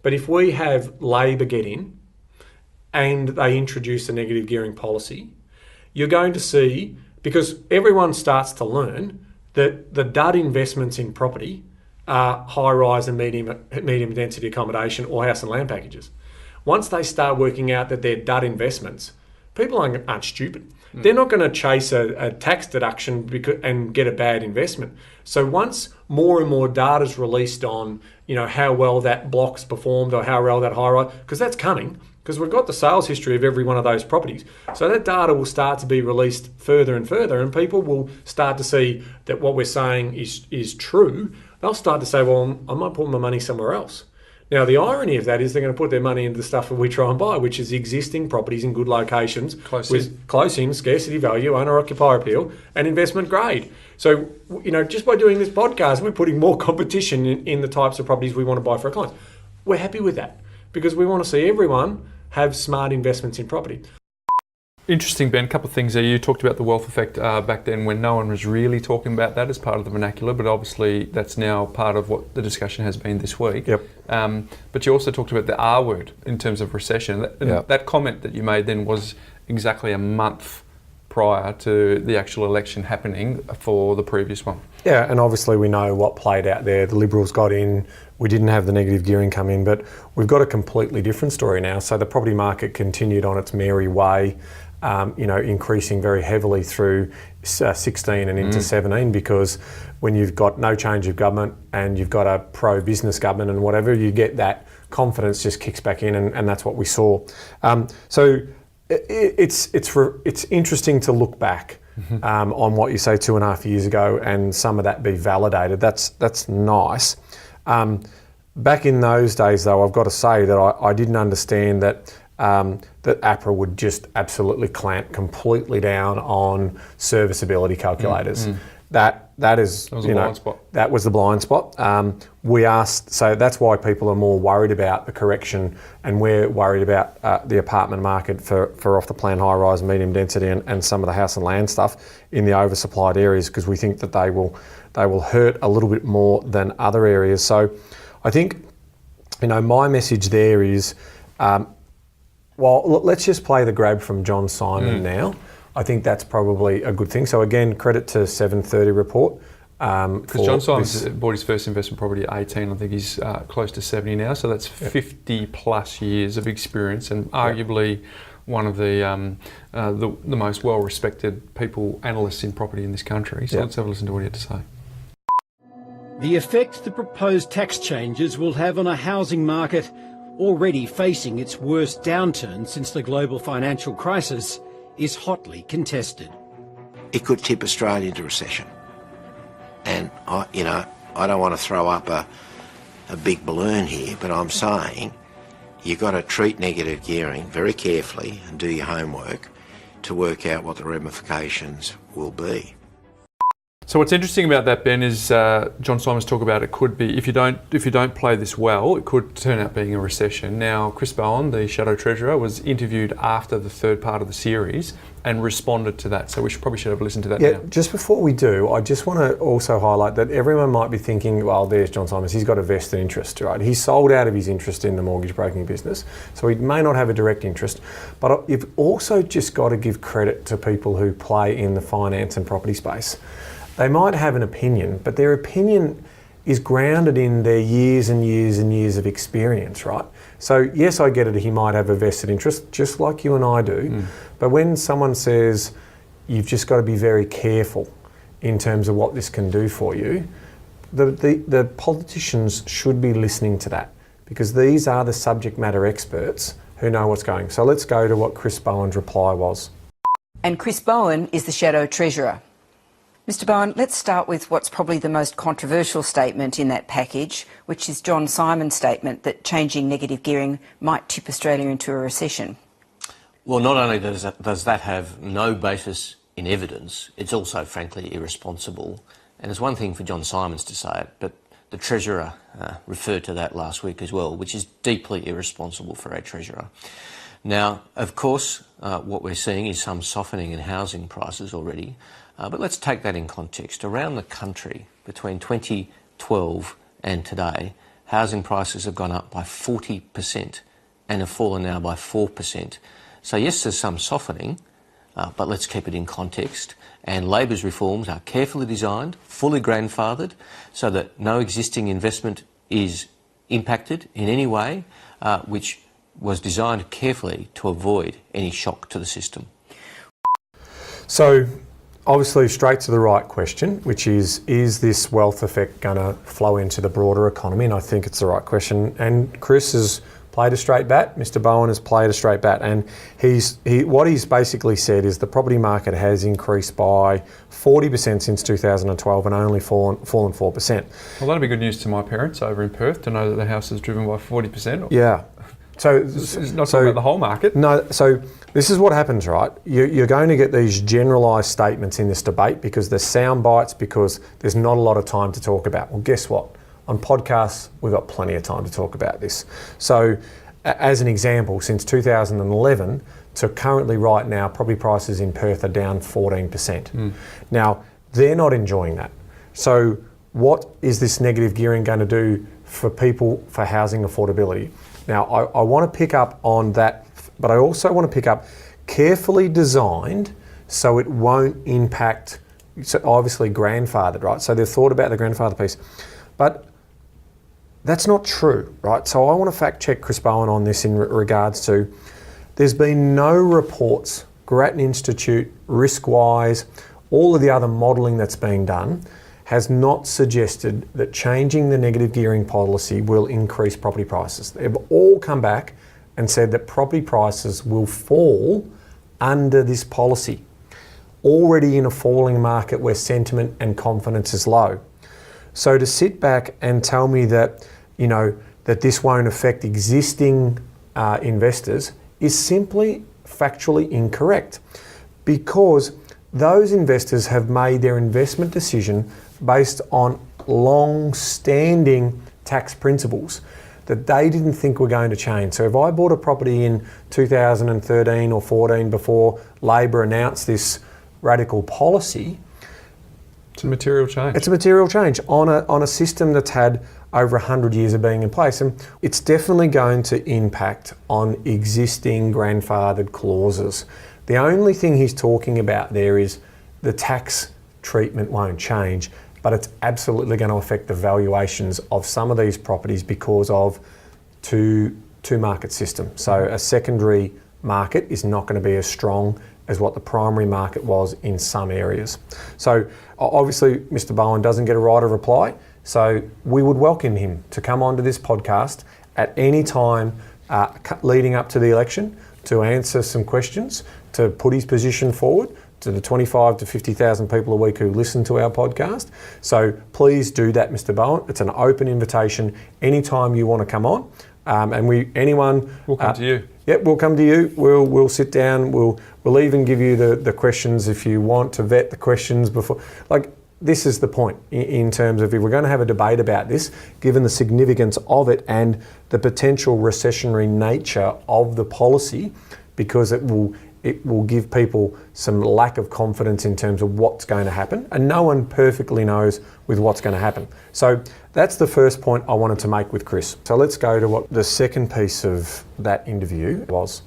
but if we have Labor get in and they introduce a negative gearing policy, you're going to see, because everyone starts to learn that the dud investments in property are high-rise and medium density accommodation or house and land packages. Once they start working out that they're dud investments, people aren't stupid. They're not going to chase a tax deduction and get a bad investment. So once more and more data is released on, how well that block's performed or how well that high-rise, because that's coming, because we've got the sales history of every one of those properties. So that data will start to be released further and further, and people will start to see that what we're saying is true. They'll start to say, well, I might put my money somewhere else. Now, the irony of that is they're going to put their money into the stuff that we try and buy, which is existing properties in good locations, close in, scarcity value, owner-occupier appeal, and investment grade. So, just by doing this podcast, we're putting more competition in the types of properties we want to buy for our clients. We're happy with that because we want to see everyone have smart investments in property. Interesting, Ben. A couple of things there. You talked about the wealth effect back then when no one was really talking about that as part of the vernacular, but obviously that's now part of what the discussion has been this week. Yep. But you also talked about the R word in terms of recession. That comment that you made then was exactly a month prior to the actual election happening for the previous one. Yeah, and obviously we know what played out there. The Liberals got in, we didn't have the negative gearing come in, but we've got a completely different story now. So the property market continued on its merry way. Increasing very heavily through 16 and into 17, because when you've got no change of government and you've got a pro-business government and whatever, you get that confidence just kicks back in, and that's what we saw. So it's interesting to look back on what you say 2.5 years ago and some of that be validated. That's nice. Back in those days, though, I've got to say that I didn't understand that APRA would just absolutely clamp completely down on serviceability calculators. That was the blind spot. That was the blind spot. So that's why people are more worried about the correction, and we're worried about the apartment market for off the plan high rise, medium density, and some of the house and land stuff in the oversupplied areas, because we think that they will hurt a little bit more than other areas. So I think my message there is. Well, let's just play the grab from John Simon now. I think that's probably a good thing. So again, credit to 730 report. Because John Simon's bought his first investment property at 18. I think he's close to 70 now. So that's 50 plus years of experience, and arguably one of the most well-respected analysts in property in this country. So let's have a listen to what he had to say. The effect the proposed tax changes will have on a housing market already facing its worst downturn since the global financial crisis is hotly contested. It could tip Australia into recession. And I don't want to throw up a big balloon here, but I'm saying you've got to treat negative gearing very carefully and do your homework to work out what the ramifications will be. So what's interesting about that, Ben, is John Simon's talk about it could be, if you don't play this well, it could turn out being a recession. Now, Chris Bowen, the Shadow Treasurer, was interviewed after the third part of the series and responded to that. So we probably should have listened to that now. Just before we do, I just want to also highlight that everyone might be thinking, well, there's John Simons, he's got a vested interest, right? He sold out of his interest in the mortgage broking business, so he may not have a direct interest. But you've also just got to give credit to people who play in the finance and property space. They might have an opinion, but their opinion is grounded in their years and years and years of experience, right? So yes, I get it, he might have a vested interest, just like you and I do. But when someone says, you've just got to be very careful in terms of what this can do for you, the politicians should be listening to that, because these are the subject matter experts who know what's going. So let's go to what Chris Bowen's reply was. And Chris Bowen is the Shadow Treasurer. Mr Bowen, let's start with what's probably the most controversial statement in that package, which is John Simon's statement that changing negative gearing might tip Australia into a recession. Well, not only does that have no basis in evidence, it's also, frankly, irresponsible. And it's one thing for John Simons to say it, but the Treasurer referred to that last week as well, which is deeply irresponsible for a Treasurer. Now, of course, what we're seeing is some softening in housing prices already, but let's take that in context. Around the country, between 2012 and today, housing prices have gone up by 40% and have fallen now by 4%. So yes, there's some softening, but let's keep it in context. And Labor's reforms are carefully designed, fully grandfathered, so that no existing investment is impacted in any way, which was designed carefully to avoid any shock to the system. So, obviously, straight to the right question, which is this wealth effect going to flow into the broader economy? And I think it's the right question. And Chris has played a straight bat. Mr. Bowen has played a straight bat. And what he's basically said is the property market has increased by 40% since 2012 and only fallen 4%. Well, that'll be good news to my parents over in Perth to know that the house is driven by 40%. Yeah. So it's not talking about the whole market. No, so this is what happens, right? You're going to get these generalised statements in this debate because there's sound bites, because there's not a lot of time to talk about. Well, guess what? On podcasts, we've got plenty of time to talk about this. So, as an example, since 2011 to currently right now, property prices in Perth are down 14%. Now, they're not enjoying that. So, what is this negative gearing going to do for people, for housing affordability? Now, I want to pick up on that, but I also want to pick up carefully designed so it won't impact, so obviously grandfathered, right? So they've thought about the grandfather piece, but that's not true, right? So I want to fact check Chris Bowen on this in regards to, there's been no reports, Grattan Institute, Riskwise, all of the other modelling that's being done has not suggested that changing the negative gearing policy will increase property prices. They've all come back and said that property prices will fall under this policy, already in a falling market where sentiment and confidence is low. So to sit back and tell me that, that this won't affect existing investors is simply factually incorrect, because those investors have made their investment decision based on long-standing tax principles that they didn't think were going to change. So if I bought a property in 2013 or 14 before Labor announced this radical policy, it's a material change. It's a material change on a system that's had over 100 years of being in place. And it's definitely going to impact on existing grandfathered clauses. The only thing he's talking about there is the tax treatment won't change, but it's absolutely going to affect the valuations of some of these properties because of two market system. So a secondary market is not going to be as strong as what the primary market was in some areas. So obviously Mr. Bowen doesn't get a right of reply, so we would welcome him to come onto this podcast at any time leading up to the election to answer some questions, to put his position forward to the 25 to 50,000 people a week who listen to our podcast. So please do that, Mr. Bowen. It's an open invitation anytime you want to come on. We'll come to you. Yep, we'll come to you. We'll sit down. We'll even give you the questions if you want to vet the questions before. Like, this is the point in terms of if we're going to have a debate about this, given the significance of it and the potential recessionary nature of the policy, because it will give people some lack of confidence in terms of what's going to happen, and no one perfectly knows with what's going to happen. So that's the first point I wanted to make with Chris. So let's go to what the second piece of that interview was.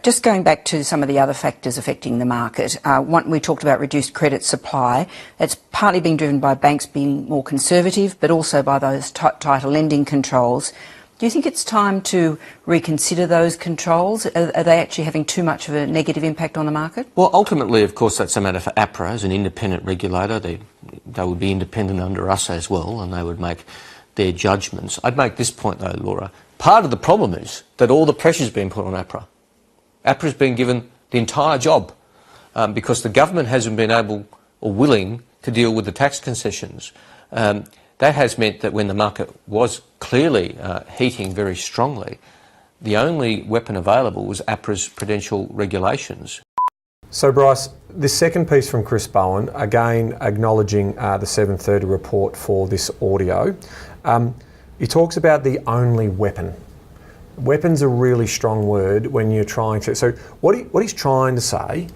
Just going back to some of the other factors affecting the market, we talked about reduced credit supply. It's partly being driven by banks being more conservative, but also by those tighter lending controls. Do you think it's time to reconsider those controls? Are they actually having too much of a negative impact on the market? Well, ultimately, of course, that's a matter for APRA as an independent regulator. They would be independent under us as well, and they would make their judgments. I'd make this point, though, Laura. Part of the problem is that all the pressure's been put on APRA. APRA's been given the entire job because the government hasn't been able or willing to deal with the tax concessions. That has meant that when the market was clearly heating very strongly, the only weapon available was APRA's prudential regulations. So Bryce, this second piece from Chris Bowen, again acknowledging the 7:30 report for this audio, he talks about the only weapon. weapon's a really strong word when you're trying to. So what he's trying to say,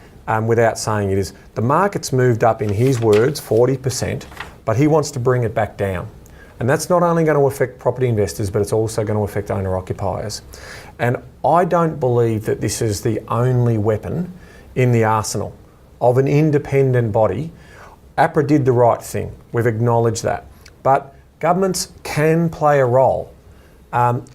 without saying it, is the market's moved up, in his words, 40%, but he wants to bring it back down. And that's not only going to affect property investors, but it's also going to affect owner-occupiers. And I don't believe that this is the only weapon in the arsenal of an independent body. APRA did the right thing. We've acknowledged that. But governments can play a role, and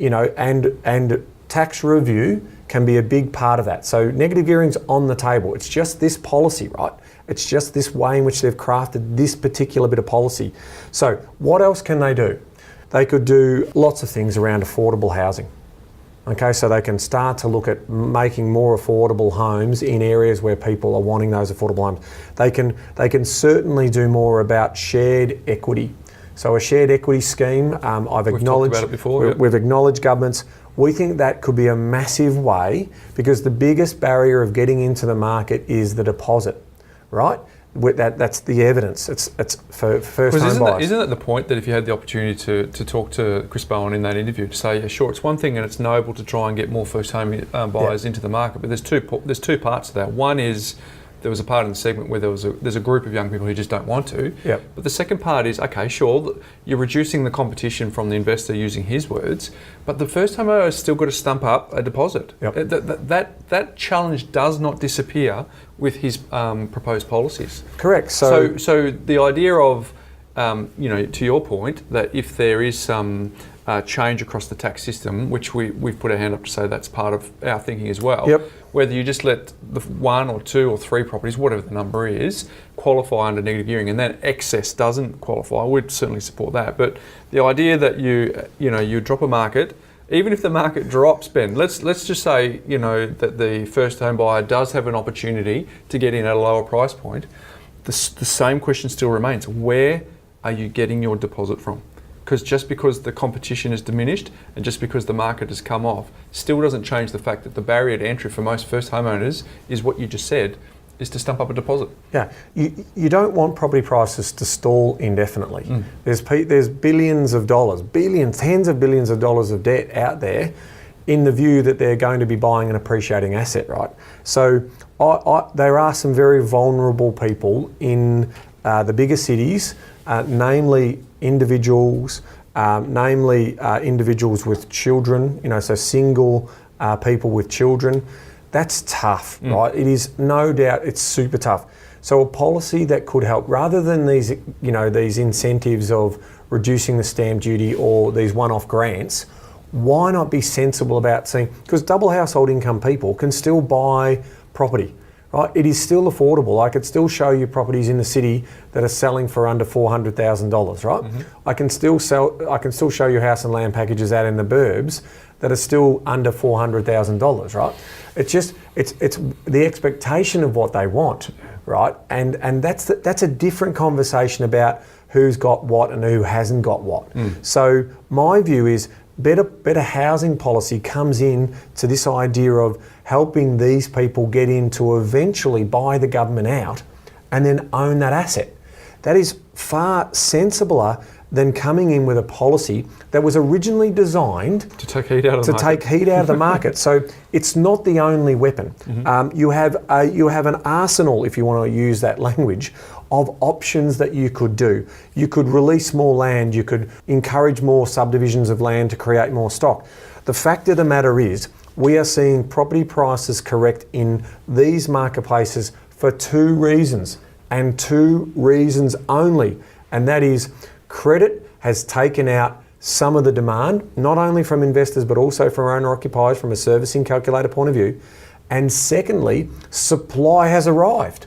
tax review can be a big part of that. So negative gearing's on the table. It's just this policy, right? It's just this way in which they've crafted this particular bit of policy. So what else can they do? They could do lots of things around affordable housing. Okay, so they can start to look at making more affordable homes in areas where people are wanting those affordable homes. They can certainly do more about shared equity. So a shared equity scheme, I've acknowledged, talked about it before, we've acknowledged governments. We think that could be a massive way, because the biggest barrier of getting into the market is the deposit, right? That's the evidence. It's for first home buyers. Isn't that the point, that if you had the opportunity to talk to Chris Bowen in that interview, to say, yeah, sure, it's one thing and it's noble to try and get more first home buyers into the market, but there's two parts to that. One is, there was a part in the segment where there's a group of young people who just don't want to. Yep. But the second part is, okay, sure, you're reducing the competition from the investor, using his words, but the first home owner has still got to stump up a deposit. Yep. That challenge does not disappear with his proposed policies. Correct. So the idea of, to your point, that if there is some change across the tax system, which we've put our hand up to say that's part of our thinking as well. Yep. Whether you just let the 1 or 2 or 3 properties, whatever the number is, qualify under negative gearing, and then excess doesn't qualify, we'd certainly support that. But the idea that you drop a market, even if the market drops, Ben, let's just say that the first home buyer does have an opportunity to get in at a lower price point. The same question still remains: where are you getting your deposit from? Because just because the competition is diminished and just because the market has come off, still doesn't change the fact that the barrier to entry for most first homeowners is what you just said, is to stump up a deposit. Yeah, you don't want property prices to stall indefinitely. There's billions of dollars, tens of billions of dollars of debt out there, in the view that they're going to be buying an appreciating asset, right? So there are some very vulnerable people in the bigger cities, namely individuals, individuals with children, so single people with children. That's tough, right? It is, no doubt, it's super tough. So a policy that could help, rather than these incentives of reducing the stamp duty or these one-off grants, why not be sensible about saying, because double household income people can still buy property, right? It is still affordable. I could still show you properties in the city that are selling for under $400,000, right? I can still show you house and land packages out in the burbs that are still under $400,000, right? It's the expectation of what they want, right? And that's a different conversation about who's got what and who hasn't got what. So my view is better housing policy comes in to this idea of helping these people get in to eventually buy the government out and then own that asset. That is far sensibler than coming in with a policy that was originally designed to take heat out of the market. So it's not the only weapon. You have an arsenal, if you want to use that language, of options that you could do. You could release more land. You could encourage more subdivisions of land to create more stock. The fact of the matter is, we are seeing property prices correct in these marketplaces for 2 reasons, and 2 reasons only, and that is credit has taken out some of the demand, not only from investors but also from owner-occupiers from a servicing calculator point of view, and secondly, supply has arrived.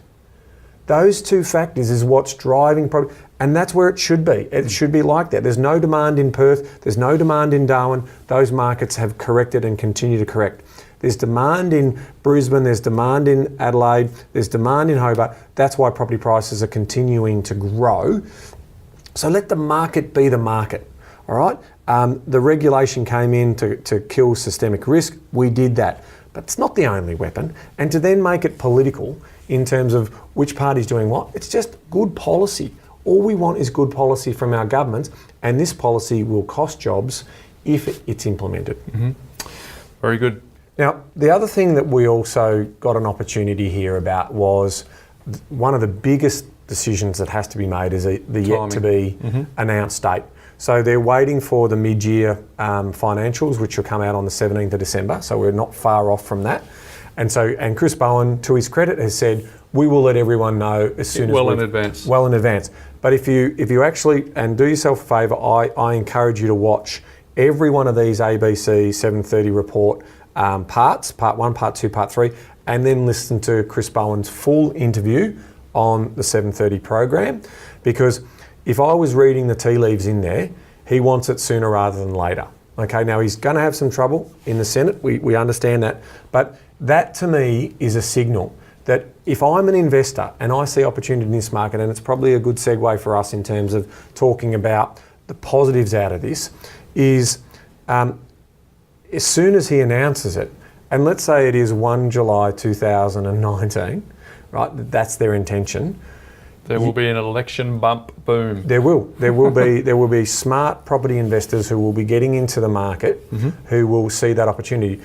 Those 2 factors is what's driving property, and that's where it should be. It should be like that. There's no demand in Perth, there's no demand in Darwin. Those markets have corrected and continue to correct. There's demand in Brisbane, there's demand in Adelaide, there's demand in Hobart. That's why property prices are continuing to grow. So let the market be the market, all right? The regulation came in to kill systemic risk. We did that. But it's not the only weapon. And to then make it political in terms of which party's doing what, it's just good policy. All we want is good policy from our governments, and this policy will cost jobs if it's implemented. Very good. Now, the other thing that we also got an opportunity here about was one of the biggest decisions that has to be made is the yet to be announced date. So they're waiting for the mid-year financials, which will come out on the 17th of December. So we're not far off from that. And Chris Bowen, to his credit, has said, we will let everyone know as soon as in advance. Well in advance. But if you actually, and do yourself a favour, I encourage you to watch every one of these ABC 7:30 report parts, part 1, part 2, part 3, and then listen to Chris Bowen's full interview on the 7:30 program. Because if I was reading the tea leaves in there, he wants it sooner rather than later. Okay, now he's going to have some trouble in the Senate, we understand that, but that to me is a signal that if I'm an investor and I see opportunity in this market, and it's probably a good segue for us in terms of talking about the positives out of this, is as soon as he announces it, and let's say it is 1 July 2019, right, that's their intention. There will be an election bump boom. There will be smart property investors who will be getting into the market who will see that opportunity.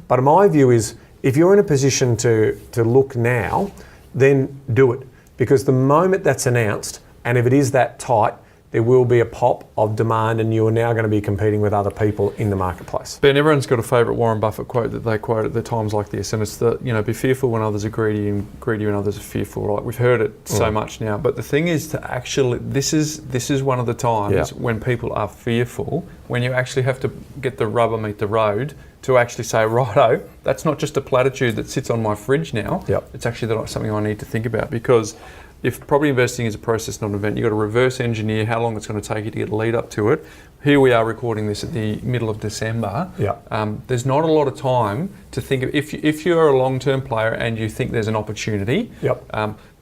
But my view is, if you're in a position to look now, then do it. Because the moment that's announced, and if it is that tight, there will be a pop of demand and you are now going to be competing with other people in the marketplace. Ben, everyone's got a favourite Warren Buffett quote that they quote at the times like this, and it's that, be fearful when others are greedy and greedy when others are fearful. Right? We've heard it so much now, but the thing is to actually, this is one of the times when people are fearful, when you actually have to get the rubber meet the road to actually say, righto, that's not just a platitude that sits on my fridge now. It's actually something I need to think about, because if property investing is a process, not an event, you've got to reverse engineer how long it's going to take you to get a lead up to it. Here we are recording this at the middle of December. There's not a lot of time to think of, if you're a long-term player and you think there's an opportunity,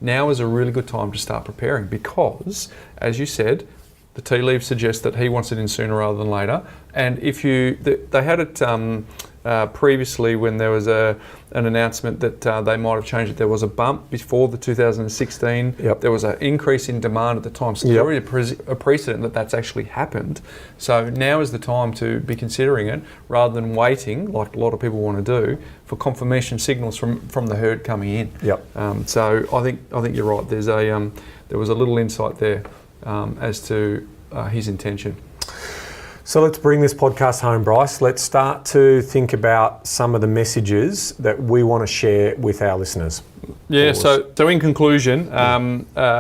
now is a really good time to start preparing, because, as you said, the tea leaves suggest that he wants it in sooner rather than later. And if they had it previously when there was an announcement that they might have changed it. There was a bump before the 2016. There was an increase in demand at the time. So there's already a precedent that that's actually happened. So now is the time to be considering it, rather than waiting, like a lot of people want to do, for confirmation signals from the herd coming in. So I think you're right. There was a little insight there as to his intention. So let's bring this podcast home, Bryce. Let's start to think about some of the messages that we want to share with our listeners. Yeah, so in conclusion,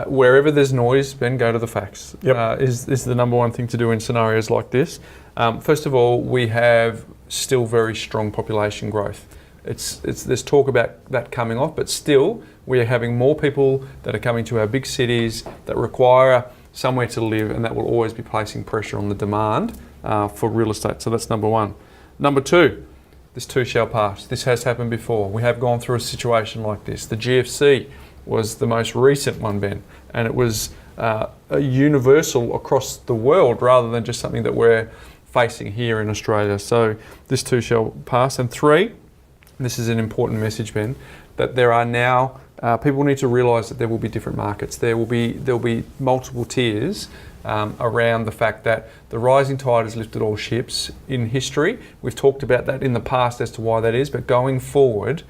wherever there's noise, Ben, go to the facts. Is the number one thing to do in scenarios like this. First of all, we have still very strong population growth. There's talk about that coming off, but still we are having more people that are coming to our big cities that require somewhere to live, and that will always be placing pressure on the demand for real estate. So that's number one. Number two, this too shall pass. This has happened before. We have gone through a situation like this. The GFC was the most recent one, Ben, and it was a universal across the world rather than just something that we're facing here in Australia. So this too shall pass. And three, this is an important message, Ben, that there are now people need to realise that there will be different markets. There will be multiple tiers around the fact that the rising tide has lifted all ships in history. We've talked about that in the past as to why that is, but going forward,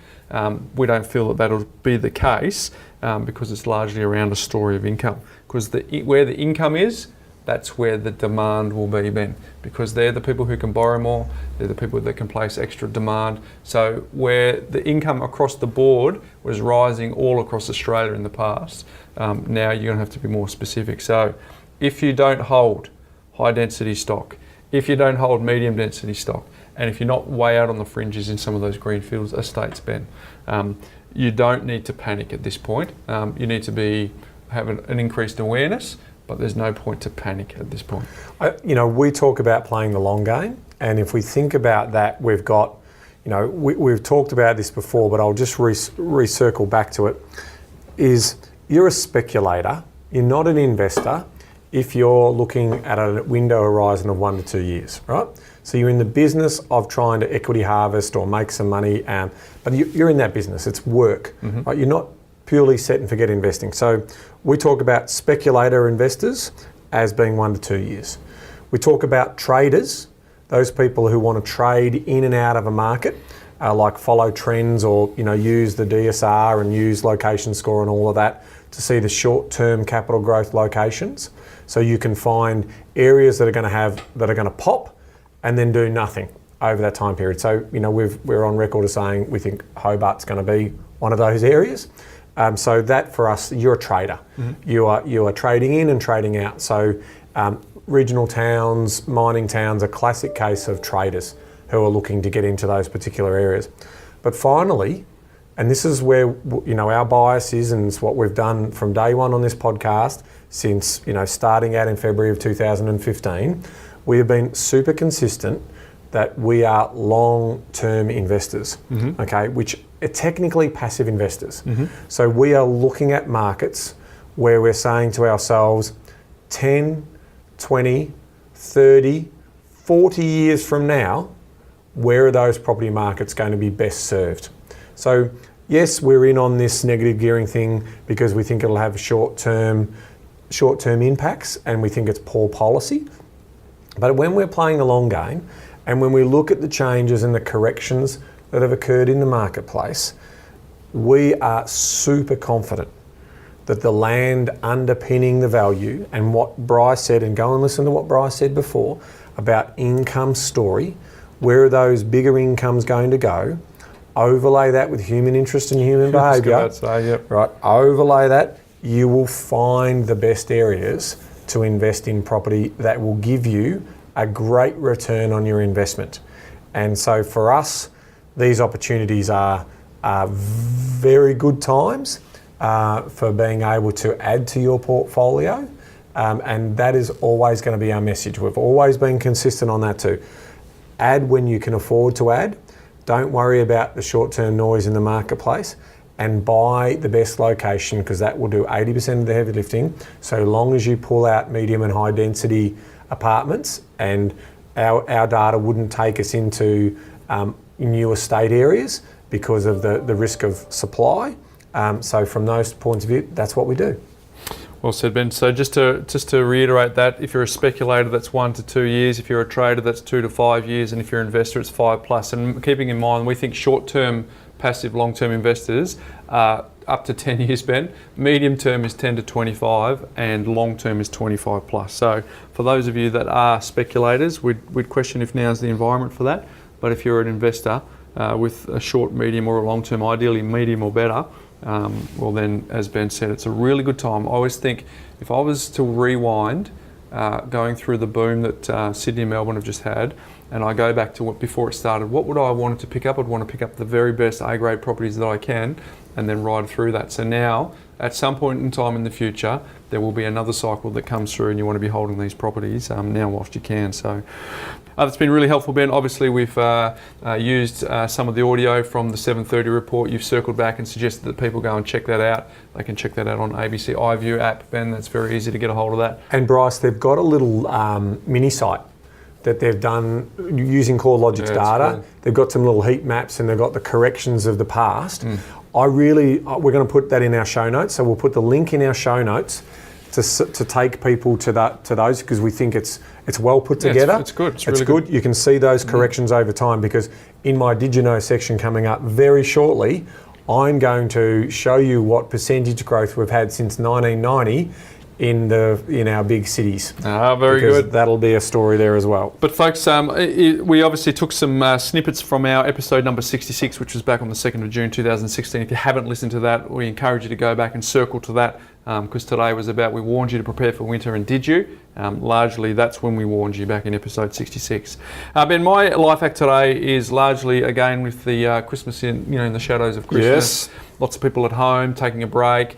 we don't feel that that'll be the case because it's largely around a story of income. Because where the income is, that's where the demand will be, Ben, because they're the people who can borrow more, they're the people that can place extra demand. So where the income across the board was rising all across Australia in the past, now you're going to have to be more specific. So if you don't hold high density stock, if you don't hold medium density stock, and if you're not way out on the fringes in some of those greenfields estates, Ben, you don't need to panic at this point. You need to have an increased awareness, but there's no point to panic at this point. We talk about playing the long game, and if we think about that, we've got, we've talked about this before, but I'll just recircle back to it, is you're a speculator, you're not an investor if you're looking at a window horizon of 1 to 2 years, right? So you're in the business of trying to equity harvest or make some money, but you're in that business, it's work, right? You're not purely set and forget investing. So we talk about speculator investors as being 1 to 2 years. We talk about traders those people who want to trade in and out of a market, like follow trends or use the DSR and use location score and all of that to see the short-term capital growth locations. So you can find areas that are going to pop and then do nothing over that time period. So we're on record as saying we think Hobart's going to be one of those areas. So that for us, you're a trader. Mm-hmm. You are trading in and trading out. So regional towns, mining towns, a classic case of traders who are looking to get into those particular areas. But finally, and this is where our bias is, and it's what we've done from day one on this podcast since starting out in February of 2015, we have been super consistent that we are long-term investors, mm-hmm. okay, which are technically passive investors. Mm-hmm. So we are looking at markets where we're saying to ourselves, 10, 20, 30, 40 years from now, where are those property markets going to be best served? So yes, we're in on this negative gearing thing because we think it'll have short-term impacts and we think it's poor policy. But when we're playing the long game and when we look at the changes and the corrections that have occurred in the marketplace, we are super confident that the land underpinning the value and what Bryce said, and go and listen to what Bryce said before about income story, where are those bigger incomes going to go? Overlay that with human interest and human behaviour. Yep. Right, overlay that, you will find the best areas to invest in property that will give you a great return on your investment. And so for us, these opportunities are very good times for being able to add to your portfolio. And that is always going to be our message. We've always been consistent on that too. Add when you can afford to add. Don't worry about the short-term noise in the marketplace, and buy the best location because that will do 80% of the heavy lifting, so long as you pull out medium and high density apartments, and our data wouldn't take us into new estate areas because of the risk of supply. So from those points of view, that's what we do. Well said, Ben. So just to reiterate that, if you're a speculator, that's 1 to 2 years. If you're a trader, that's 2 to 5 years. And if you're an investor, it's 5+. And keeping in mind, we think short-term, passive, long-term investors are up to 10 years, Ben. Medium-term is 10 to 25, and long-term is 25+. So for those of you that are speculators, we'd question if now's the environment for that. But if you're an investor with a short, medium, or a long-term, ideally medium or better, well then, as Ben said, it's a really good time. I always think if I was to rewind going through the boom that Sydney and Melbourne have just had, and I go back to what before it started, what would I want to pick up? I'd want to pick up the very best A-grade properties that I can and then ride through that. So now, at some point in time in the future, there will be another cycle that comes through and you want to be holding these properties now whilst you can. So that's been really helpful, Ben. Obviously, we've used some of the audio from the 7:30 report. You've circled back and suggested that people go and check that out. They can check that out on ABC iView app, Ben. That's very easy to get a hold of that. And Bryce, they've got a little mini site that they've done using CoreLogic's data. Cool. They've got some little heat maps and they've got the corrections of the past. We're going to put that in our show notes. So we'll put the link in our show notes to take people to those, because we think it's well put together. It's good. It's really good. You can see those corrections over time, because in my Did You Know section coming up very shortly, I'm going to show you what percentage growth we've had since 1990 in our big cities. Very good. That'll be a story there as well. But folks, we obviously took some snippets from our episode number 66, which was back on the 2nd of June 2016. If you haven't listened to that, we encourage you to go back and circle to that, because today was about, we warned you to prepare for winter, and did you? Largely, that's when we warned you back in episode 66. Ben, my life hack today is largely, again, with the Christmas in the shadows of Christmas. Yes. Lots of people at home taking a break.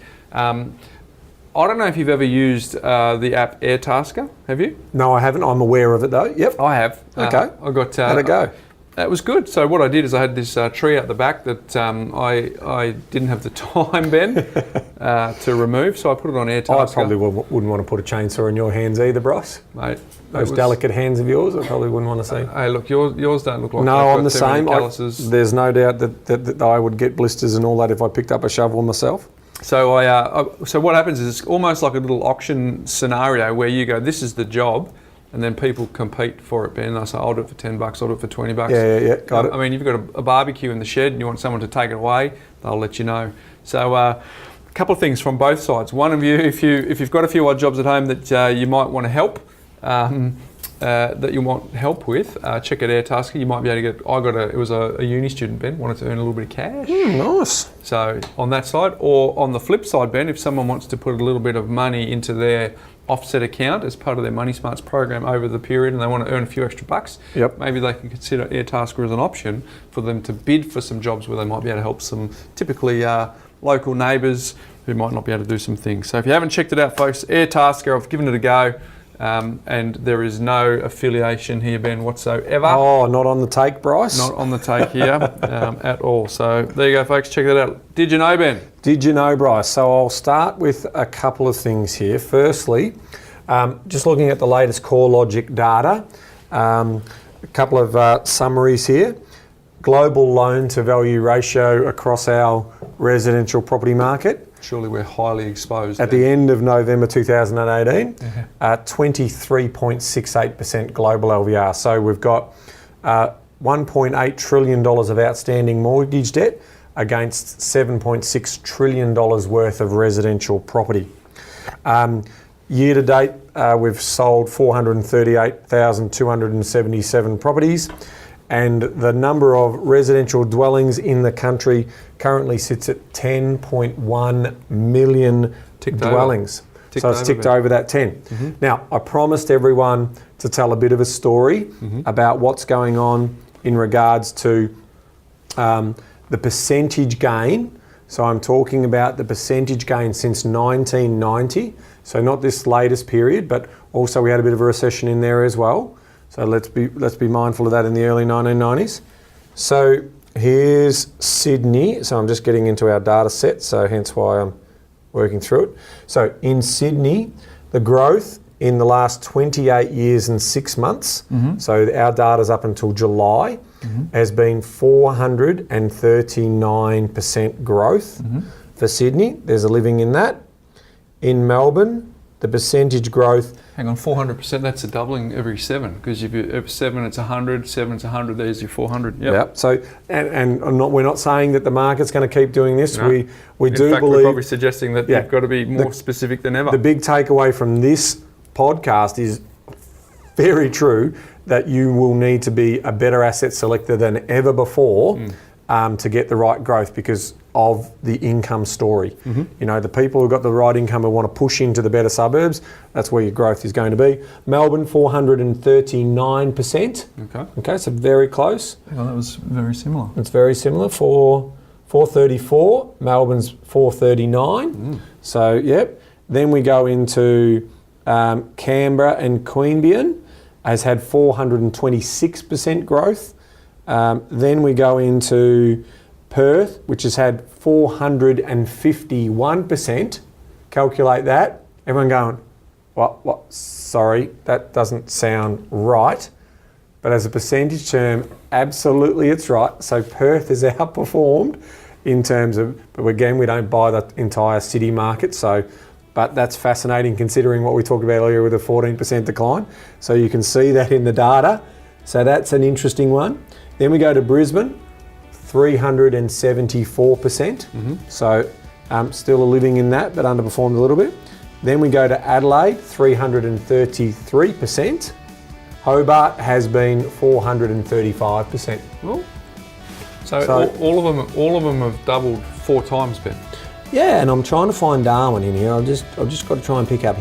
I don't know if you've ever used the app Airtasker, have you? No, I haven't. I'm aware of it though. Yep. I have. Okay. I got. How'd it go? It was good. So what I did is I had this tree out the back that I didn't have the time, Ben, to remove, so I put it on Airtasker. I probably wouldn't want to put a chainsaw in your hands either, Bryce. Mate. Those delicate hands of yours, I probably wouldn't want to see. Hey, look, yours don't look like. No, I'm the same. There's no doubt that I would get blisters and all that if I picked up a shovel myself. So so what happens is it's almost like a little auction scenario where you go, this is the job, and then people compete for it, Ben. They say, I'll do it for $10, I'll do it for $20. Yeah, got it. I mean, you've got a barbecue in the shed and you want someone to take it away, they'll let you know. So a couple of things from both sides. One of you, if you've got a few odd jobs at home that you might want to help, that you want help with, check out Airtasker. You might be able to get, it was a uni student, Ben, wanted to earn a little bit of cash. Nice. So on that side, or on the flip side, Ben, if someone wants to put a little bit of money into their offset account as part of their Money Smarts program over the period and they want to earn a few extra bucks, maybe they can consider Airtasker as an option for them to bid for some jobs where they might be able to help some typically local neighbours who might not be able to do some things. So if you haven't checked it out, folks, Airtasker, I've given it a go. And there is no affiliation here, Ben, whatsoever. Oh, not on the take, Bryce? Not on the take here at all. So there you go, folks. Check that out. Did you know, Ben? Did you know, Bryce? So I'll start with a couple of things here. Firstly, just looking at the latest CoreLogic data, a couple of summaries here. Global loan to value ratio across our residential property market. Surely we're highly exposed. At the end of November 2018, 23.68% global LVR. So we've got $1.8 trillion of outstanding mortgage debt against $7.6 trillion worth of residential property. Year to date, we've sold 438,277 properties. And the number of residential dwellings in the country currently sits at 10.1 million dwellings. So it's ticked over that 10. Now, I promised everyone to tell a bit of a story about what's going on in regards to the percentage gain. So I'm talking about the percentage gain since 1990. So not this latest period, but also we had a bit of a recession in there as well. So let's be mindful of that in the early 1990s. So here's Sydney. So I'm just getting into our data set, so hence why I'm working through it. So in Sydney, the growth in the last 28 years and 6 months, so our data's up until July, has been 439% growth for Sydney. There's a living in that. In Melbourne, the percentage growth... Hang on, 400%, that's a doubling every 7, because if you 7 it's 100, 7 it's 100, there's your 400. Yep. So, and we're not saying that the market's going to keep doing this. No. We do In fact, believe... we're probably suggesting that you've got to be more specific than ever. The big takeaway from this podcast is very true that you will need to be a better asset selector than ever before to get the right growth because of the income story. You know, the people who've got the right income who want to push into the better suburbs, that's where your growth is going to be. Melbourne, 439%. Okay, so very close. Well, that was very similar. It's very similar. 434, Melbourne's 439. So, yep. Then we go into Canberra and Queanbeyan has had 426% growth. Then we go into Perth, which has had 451%. Calculate that. Everyone going, what? Sorry, that doesn't sound right. But as a percentage term, absolutely it's right. So Perth has outperformed in terms of, but again, we don't buy the entire city market. So, but that's fascinating considering what we talked about earlier with a 14% decline. So you can see that in the data. So that's an interesting one. Then we go to Brisbane, 374%. So still a living in that, but underperformed a little bit. Then we go to Adelaide, 333%. Hobart has been 435%. Well, so all of them have doubled 4 times, Ben. Yeah, and I'm trying to find Darwin in here. I've just got to try and pick up.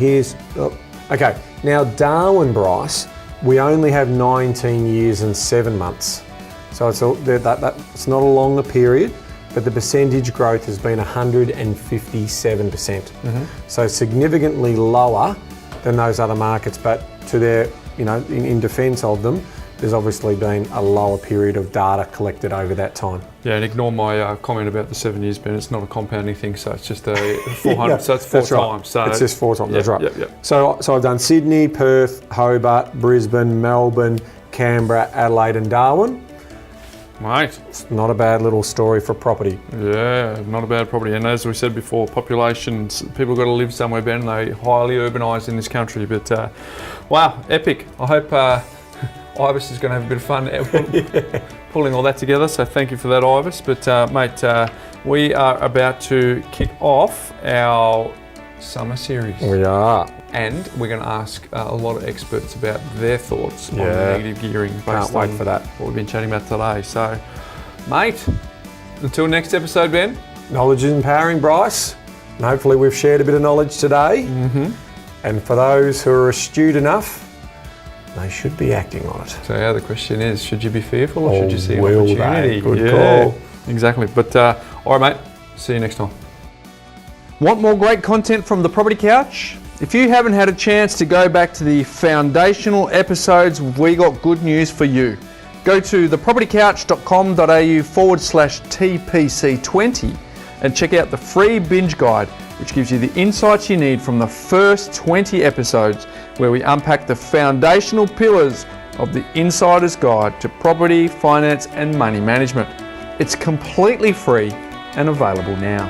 Okay, now Darwin, Bryce, we only have 19 years and 7 months. So it's not a longer period, but the percentage growth has been 157%. So significantly lower than those other markets, but to their, in defence of them, there's obviously been a lower period of data collected over that time. Yeah, and ignore my comment about the 7 years, Ben. It's not a compounding thing, so it's just a 400. So it's 4 times. Right. So it's just 4 times. That's right. Yep. So I've done Sydney, Perth, Hobart, Brisbane, Melbourne, Canberra, Adelaide, and Darwin. Mate. It's not a bad little story for property. Yeah, not a bad property. And as we said before, populations, people got to live somewhere, Ben. They're highly urbanised in this country. But wow, epic. I hope Ibis is going to have a bit of fun pulling all that together. So thank you for that, Ibis. But mate, we are about to kick off our summer series. We are. And we're going to ask a lot of experts about their thoughts on negative gearing based on for that. what we've been chatting about today. So, mate, until next episode, Ben. Knowledge is empowering, Bryce. And hopefully we've shared a bit of knowledge today. Mm-hmm. And for those who are astute enough, they should be acting on it. So yeah, the question is, should you be fearful or should you see an will opportunity? they? Good call. Exactly. But all right, mate. See you next time. Want more great content from The Property Couch? If you haven't had a chance to go back to the foundational episodes, we got good news for you. Go to thepropertycouch.com.au/TPC20 and check out the free binge guide, which gives you the insights you need from the first 20 episodes, where we unpack the foundational pillars of the insider's guide to property, finance and money management. It's completely free and available now.